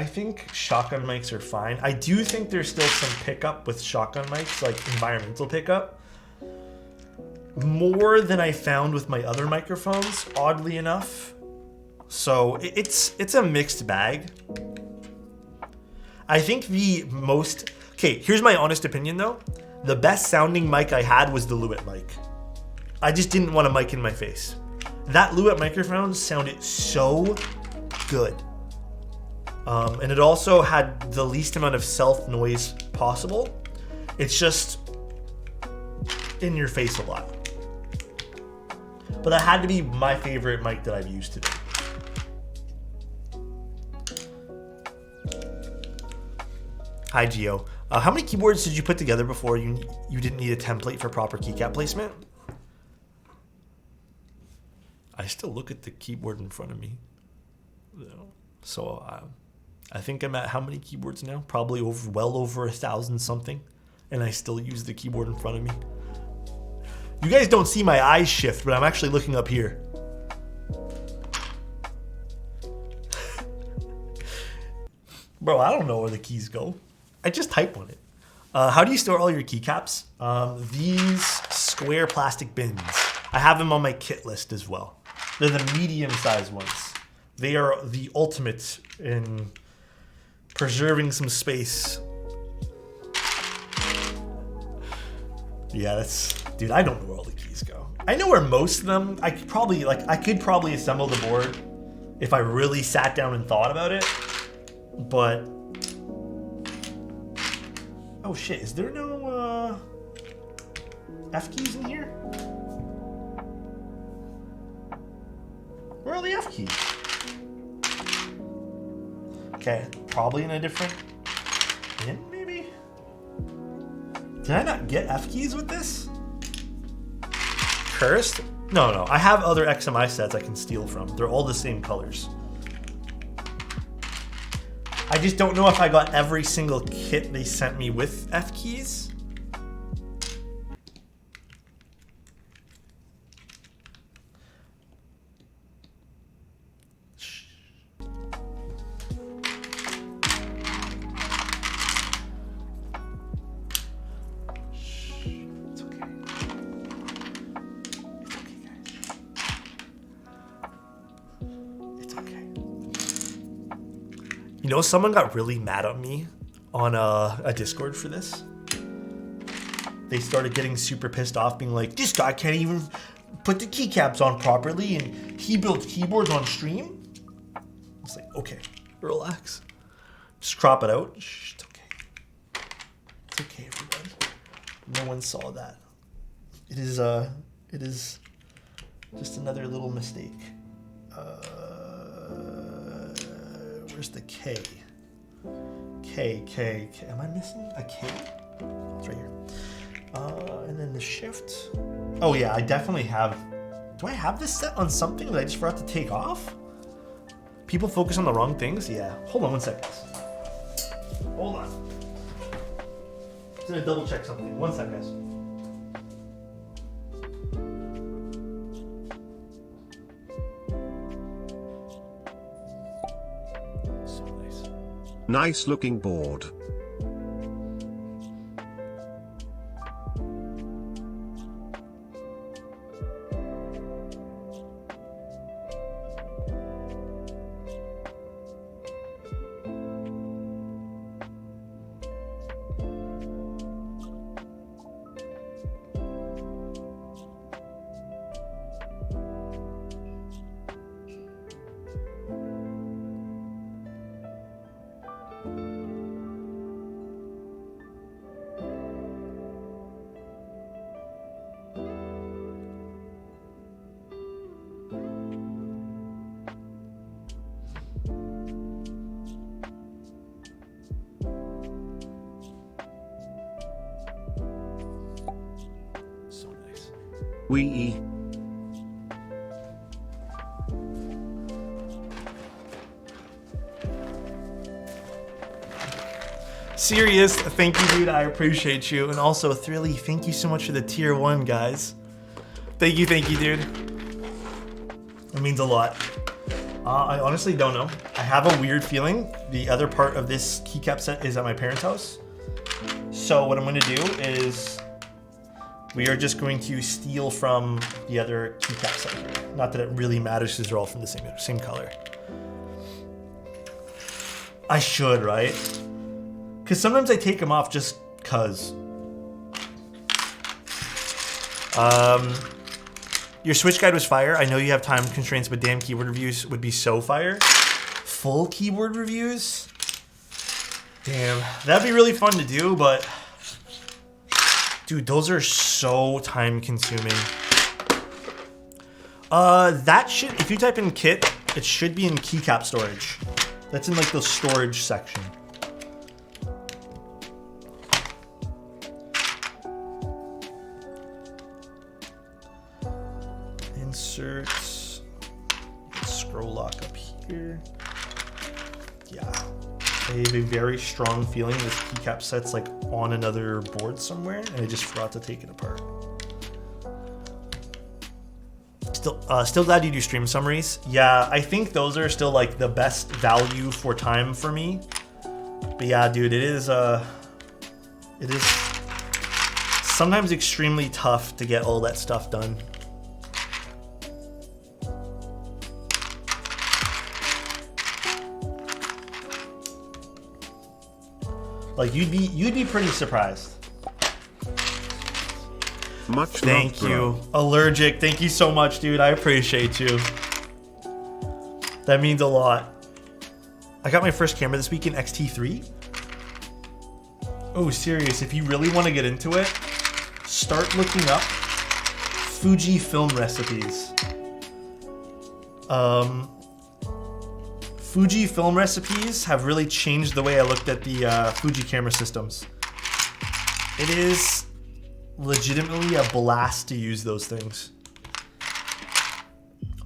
think shotgun mics are fine. I do think there's still some pickup with shotgun mics, like environmental pickup. More than I found with my other microphones, oddly enough. So it's a mixed bag. I think the most... Okay, here's my honest opinion though. The best sounding mic I had was the Lewitt mic. I just didn't want a mic in my face. That Lewitt microphone sounded so good. And it also had the least amount of self noise possible. It's just in your face a lot. But that had to be my favorite mic that I've used today. Hi, Gio. How many keyboards did you put together before you didn't need a template for proper keycap placement? I still look at the keyboard in front of me. So I think I'm at how many keyboards now? Probably well over 1,000 something. And I still use the keyboard in front of me. You guys don't see my eyes shift, but I'm actually looking up here. Bro, I don't know where the keys go. I just type on it. How do you store all your keycaps? These square plastic bins. I have them on my kit list as well. They're the medium-sized ones. They are the ultimate in preserving some space. Yeah, that's... Dude, I don't know where all the keys go. I know where most of them... I could probably assemble the board if I really sat down and thought about it. But... Oh shit, is there no F keys in here? Where are the F keys? Okay, probably in a different bin, maybe? Did I not get F keys with this? Cursed? No, I have other XMI sets I can steal from. They're all the same colors. I just don't know if I got every single kit they sent me with F keys. You know, someone got really mad at me on a Discord for this. They started getting super pissed off, being like, this guy can't even put the keycaps on properly and he builds keyboards on stream. It's like, okay, relax. Just crop it out. Shh, it's okay. It's okay, everybody. No one saw that. It is just another little mistake. Where's the K? K. Am I missing a K? Oh, it's right here. And then the shift. Oh yeah, I definitely have. Do I have this set on something that I just forgot to take off? People focus on the wrong things? Yeah. Hold on 1 second. Hold on. Just gonna double check something. 1 second, guys. So nice. Nice looking board. So nice. Wee. Serious, thank you, dude. I appreciate you. And also, Thrilly, thank you so much for the tier 1, guys. Thank you, dude. It means a lot. I honestly don't know. I have a weird feeling the other part of this keycap set is at my parents' house. So what I'm going to do is we are just going to steal from the other keycap set here. Not that it really matters because they're all from the same color. I should, right? Because sometimes I take them off just because. Your Switch guide was fire. I know you have time constraints, but damn, keyboard reviews would be so fire. Full keyboard reviews? Damn, that'd be really fun to do, but dude, those are so time consuming. That should, if you type in kit, it should be in keycap storage. That's in like the storage section. Inserts. Scroll lock up here. Yeah. I have a very strong feeling this keycap set's like on another board somewhere, and I just forgot to take it apart. Still glad you do stream summaries. Yeah, I think those are still like the best value for time for me. But yeah, dude, it is sometimes extremely tough to get all that stuff done. Like you'd be pretty surprised. Much Thank love, you. bro. Allergic, thank you so much, dude. I appreciate you. That means a lot. I got my first camera this week in XT3. Oh, serious. If you really want to get into it, start looking up Fuji film recipes. Fuji film recipes have really changed the way I looked at the Fuji camera systems. It is legitimately a blast to use those things.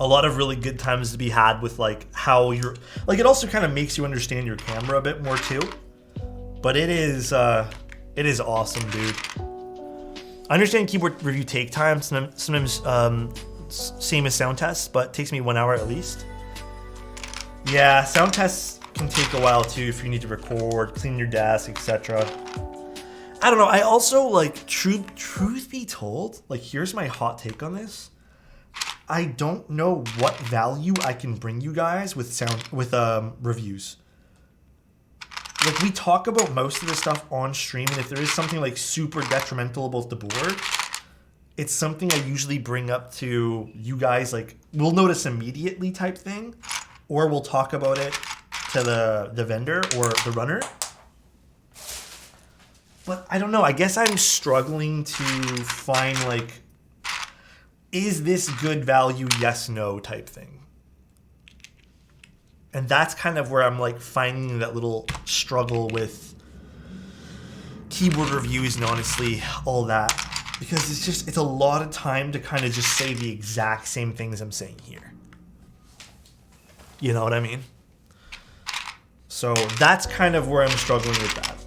A lot of really good times to be had with like how you're, like it also kind of makes you understand your camera a bit more too. But it is awesome, dude. I understand keyboard review take time, sometimes same as sound tests, but it takes me 1 hour at least. Yeah, sound tests can take a while too if you need to record, clean your desk, etc. I don't know. I also like truth be told, like here's my hot take on this. I don't know what value I can bring you guys with reviews. Like we talk about most of this stuff on stream, and if there is something like super detrimental about the board, it's something I usually bring up to you guys. Like we'll notice immediately type thing, or we'll talk about it to the vendor or the runner. But I don't know. I guess I'm struggling to find like, is this good value? Yes, no type thing. And that's kind of where I'm like finding that little struggle with keyboard reviews and honestly all that, because it's a lot of time to kind of just say the exact same things I'm saying here. You know what I mean? So that's kind of where I'm struggling with that.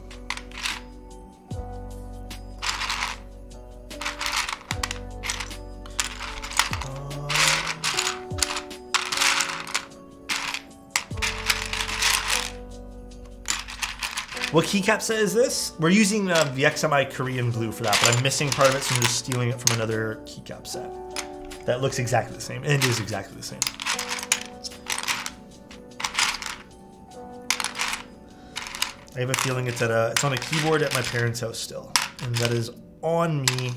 What keycap set is this? We're using the XMI Korean blue for that, but I'm missing part of it, so I'm just stealing it from another keycap set. That looks exactly the same, and it is exactly the same. I have a feeling it's on a keyboard at my parents' house still, and that is on me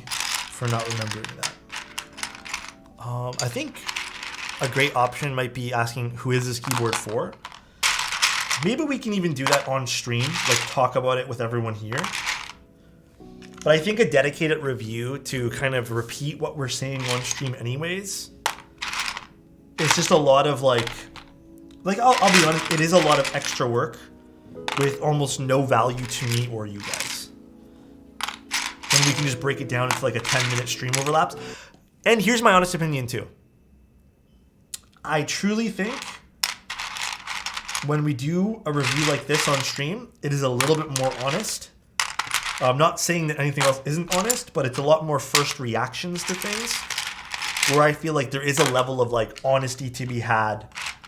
for not remembering that. I think a great option might be asking who is this keyboard for. Maybe we can even do that on stream, like talk about it with everyone here. But I think a dedicated review to kind of repeat what we're saying on stream anyways, it's just a lot of like I'll be honest, it is a lot of extra work with almost no value to me or you guys. And we can just break it down into like a 10-minute stream overlaps. And here's my honest opinion too. I truly think when we do a review like this on stream, it is a little bit more honest. I'm not saying that anything else isn't honest, but it's a lot more first reactions to things, where I feel like there is a level of like honesty to be had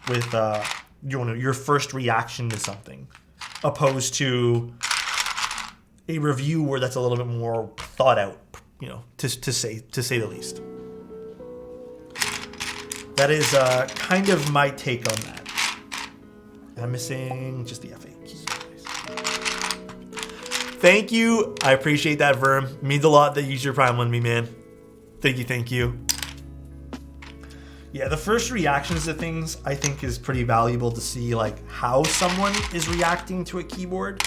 with your first reaction to something, opposed to a review where that's a little bit more thought out, to say the least. That is kind of my take on that. I'm missing just the F8 key. Thank you. I appreciate that, Verm. Means a lot that you use your Prime on me, man. Thank you. Yeah, the first reactions to things I think is pretty valuable to see, like how someone is reacting to a keyboard.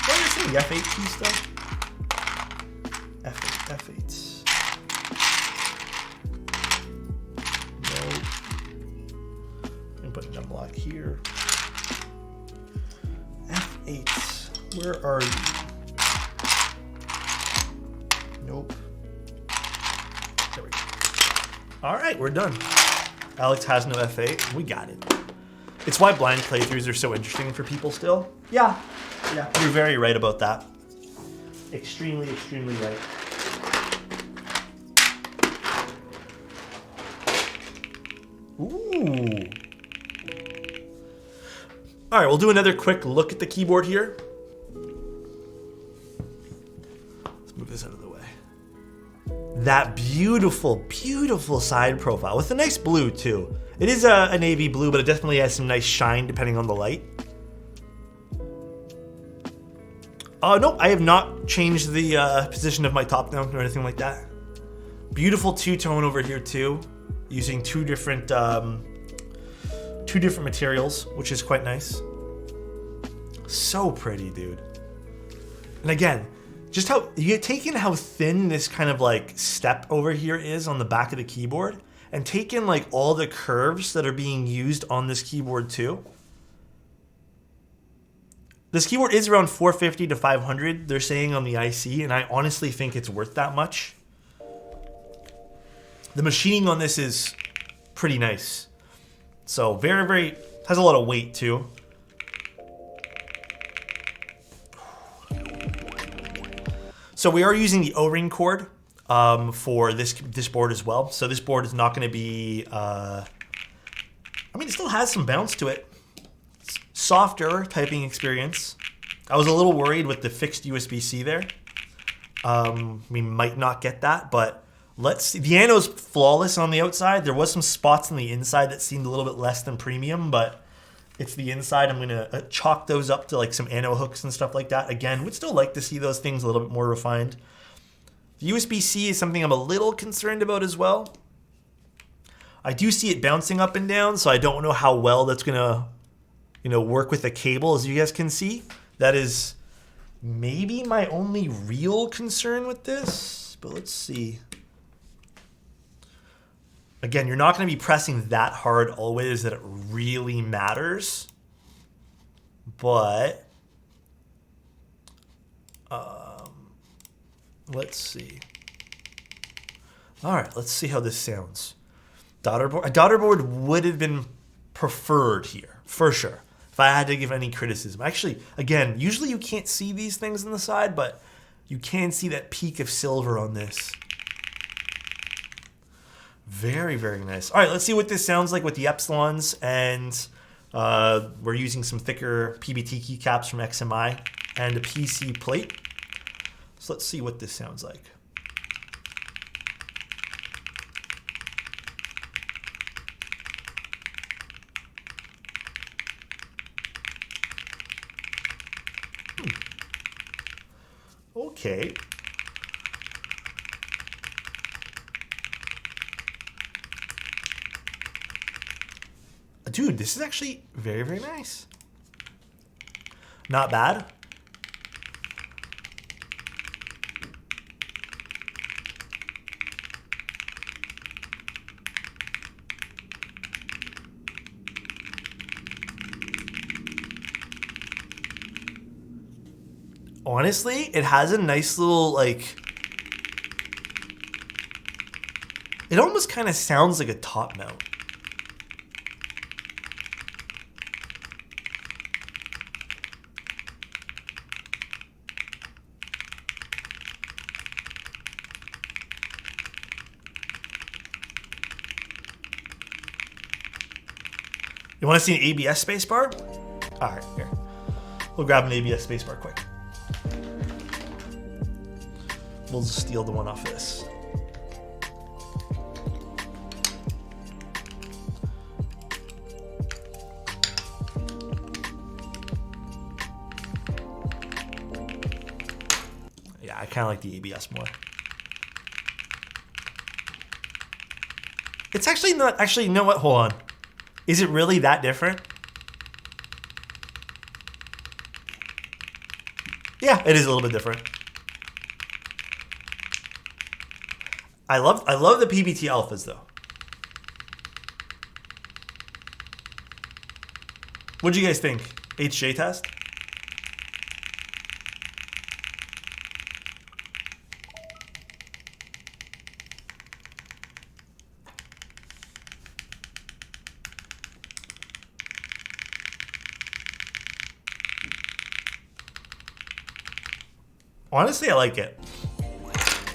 What is it? The F8 key stuff? F8. Put it unblock here. F8. Where are you? Nope. There we go. All right, we're done. Alex has no F8. We got it. It's why blind playthroughs are so interesting for people still. Yeah. You're very right about that. Extremely right. Ooh. All right, we'll do another quick look at the keyboard here. Let's move this out of the way. That beautiful side profile with a nice blue too. It is a navy blue, but it definitely has some nice shine depending on the light. No, I have not changed the position of my top down or anything like that. Beautiful two-tone over here too, using two different materials, which is quite nice. So pretty, dude. And again, just how you take in how thin this kind of like step over here is on the back of the keyboard, and take in like all the curves that are being used on this keyboard too. This keyboard is around 450 to 500, they're saying on the IC, and I honestly think it's worth that much. The machining on this is pretty nice. So very, has a lot of weight too. So we are using the O-ring cord for this board as well. So this board is not going to be, I mean, it still has some bounce to it. It's softer typing experience. I was a little worried with the fixed USB-C there. We might not get that, but let's see. The ano's flawless on the outside. There was some spots on the inside that seemed a little bit less than premium, but it's the inside. I'm going to chalk those up to like some ano hooks and stuff like that. Again, would still like to see those things a little bit more refined. The USB-C is something I'm a little concerned about as well. I do see it bouncing up and down, so I don't know how well that's going to, work with the cable, as you guys can see. That is maybe my only real concern with this, but let's see. Again, you're not going to be pressing that hard always that it really matters. but let's see. All right, let's see how this sounds. A daughter board would have been preferred here, for sure, if I had to give any criticism. Actually, again, usually you can't see these things on the side, but you can see that peak of silver on this. Very, very nice. All right, let's see what this sounds like with the epsilons, and we're using some thicker PBT keycaps from XMI and a PC plate. So let's see what this sounds like. Okay. Dude, this is actually very, very nice. Not bad. Honestly, it has a nice little, like, it almost kind of sounds like a top mount. You want to see an ABS spacebar? All right, here. We'll grab an ABS spacebar quick. We'll just steal the one off this. Yeah, I kind of like the ABS more. It's actually not, actually, you know what? Hold on. Is it really that different? Yeah, it is a little bit different. I love the PBT alphas though. What'd you guys think? HJ test? Honestly, I like it.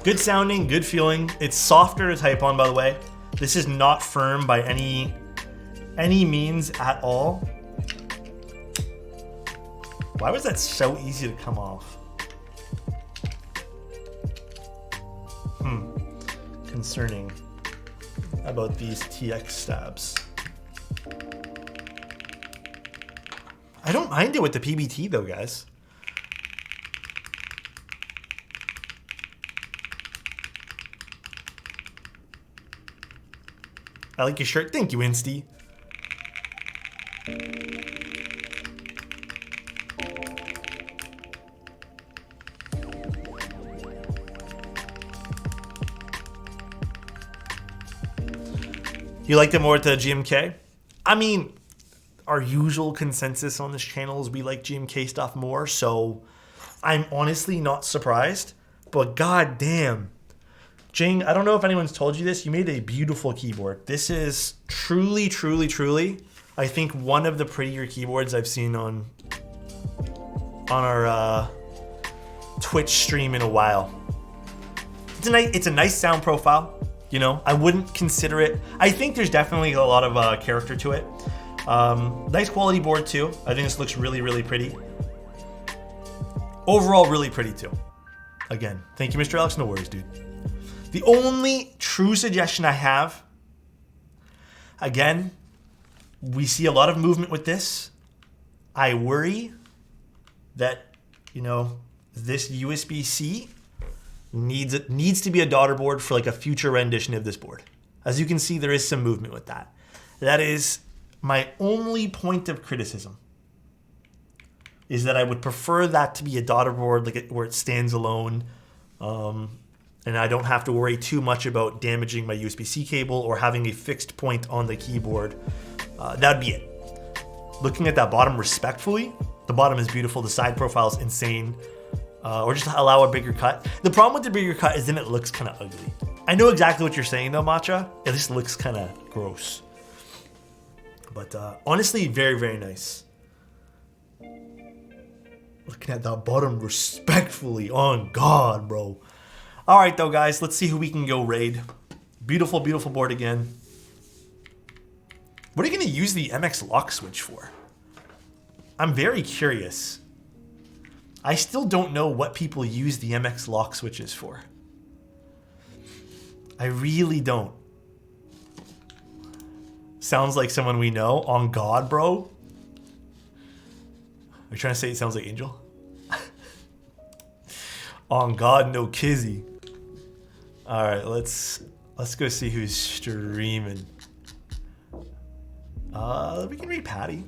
Good sounding, good feeling. It's softer to type on, by the way. This is not firm by any means at all. Why was that so easy to come off? Concerning about these TX stabs. I don't mind it with the PBT though, guys. I like your shirt. Thank you, Insty. You liked it more at the GMK? I mean, our usual consensus on this channel is we like GMK stuff more, so I'm honestly not surprised. But god damn. Jing, I don't know if anyone's told you this. You made a beautiful keyboard. This is truly, truly, truly, I think one of the prettier keyboards I've seen on our Twitch stream in a while. It's a nice sound profile. You know, I wouldn't consider it. I think there's definitely a lot of character to it. Nice quality board too. I think this looks really, really pretty. Overall, really pretty too. Again, thank you, Mr. Alex. No worries, dude. The only true suggestion I have, again, we see a lot of movement with this. I worry that, you know, this USB-C needs to be a daughter board for like a future rendition of this board. As you can see, there is some movement with that. That is my only point of criticism, is that I would prefer that to be a daughter board like where it stands alone. And I don't have to worry too much about damaging my USB-C cable or having a fixed point on the keyboard. That'd be it. Looking at that bottom respectfully, The bottom is beautiful. The side profile is insane. Or just allow a bigger cut. The problem with the bigger cut is then it looks kind of ugly. I know exactly what you're saying though, Matcha. It just looks kind of gross. But honestly, very, very nice. Looking at that bottom respectfully. On God, bro. All right, though, guys. Let's see who we can go raid. Beautiful, beautiful board again. What are you going to use the MX lock switch for? I'm very curious. I still don't know what people use the MX lock switches for. I really don't. Sounds like someone we know. On God, bro. Are you trying to say it sounds like Angel? On God, no kizzy. All right, let's go see who's streaming. We can read Patty.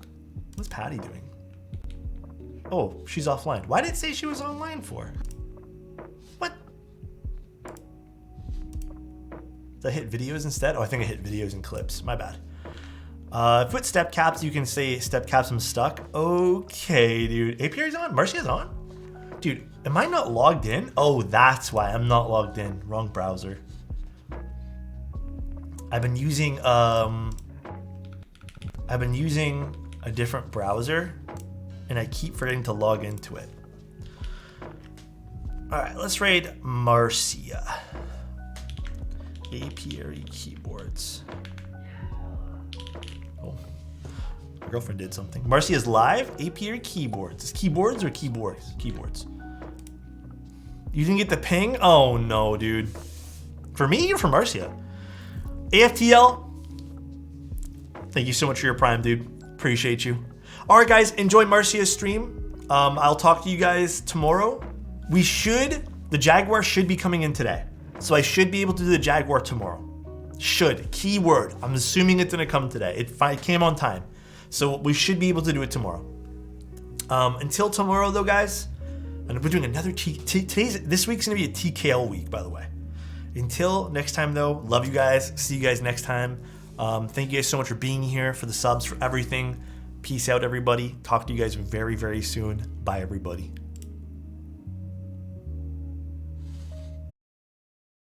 What's Patty doing? Oh, she's offline. Why did it say she was online for? What? Did I hit videos instead? Oh, I think I hit videos and clips. My bad. Put step caps. You can say step caps. I'm stuck. Okay, dude. APR's on. Marcia's on. Dude, am I not logged in? Oh, that's why I'm not logged in. Wrong browser. I've been using a different browser, and I keep forgetting to log into it. All right, let's raid Marcia. Apiary keyboards. Oh, my girlfriend did something. Marcia's live. Apiary keyboards. Is keyboards or keyboards? Keyboards. You didn't get the ping? Oh no, dude. For me or for Marcia? AFTL. Thank you so much for your prime, dude. Appreciate you. All right, guys, enjoy Marcia's stream. I'll talk to you guys tomorrow. The Jaguar should be coming in today. So I should be able to do the Jaguar tomorrow. Should, keyword. I'm assuming it's gonna come today. It came on time. So we should be able to do it tomorrow. Until tomorrow though, guys, and we're doing another this week's gonna be a TKL week, by the way. Until next time though, love you guys. See you guys next time. Thank you guys so much for being here, for the subs, for everything. Peace out, everybody. Talk to you guys very, very soon. Bye, everybody.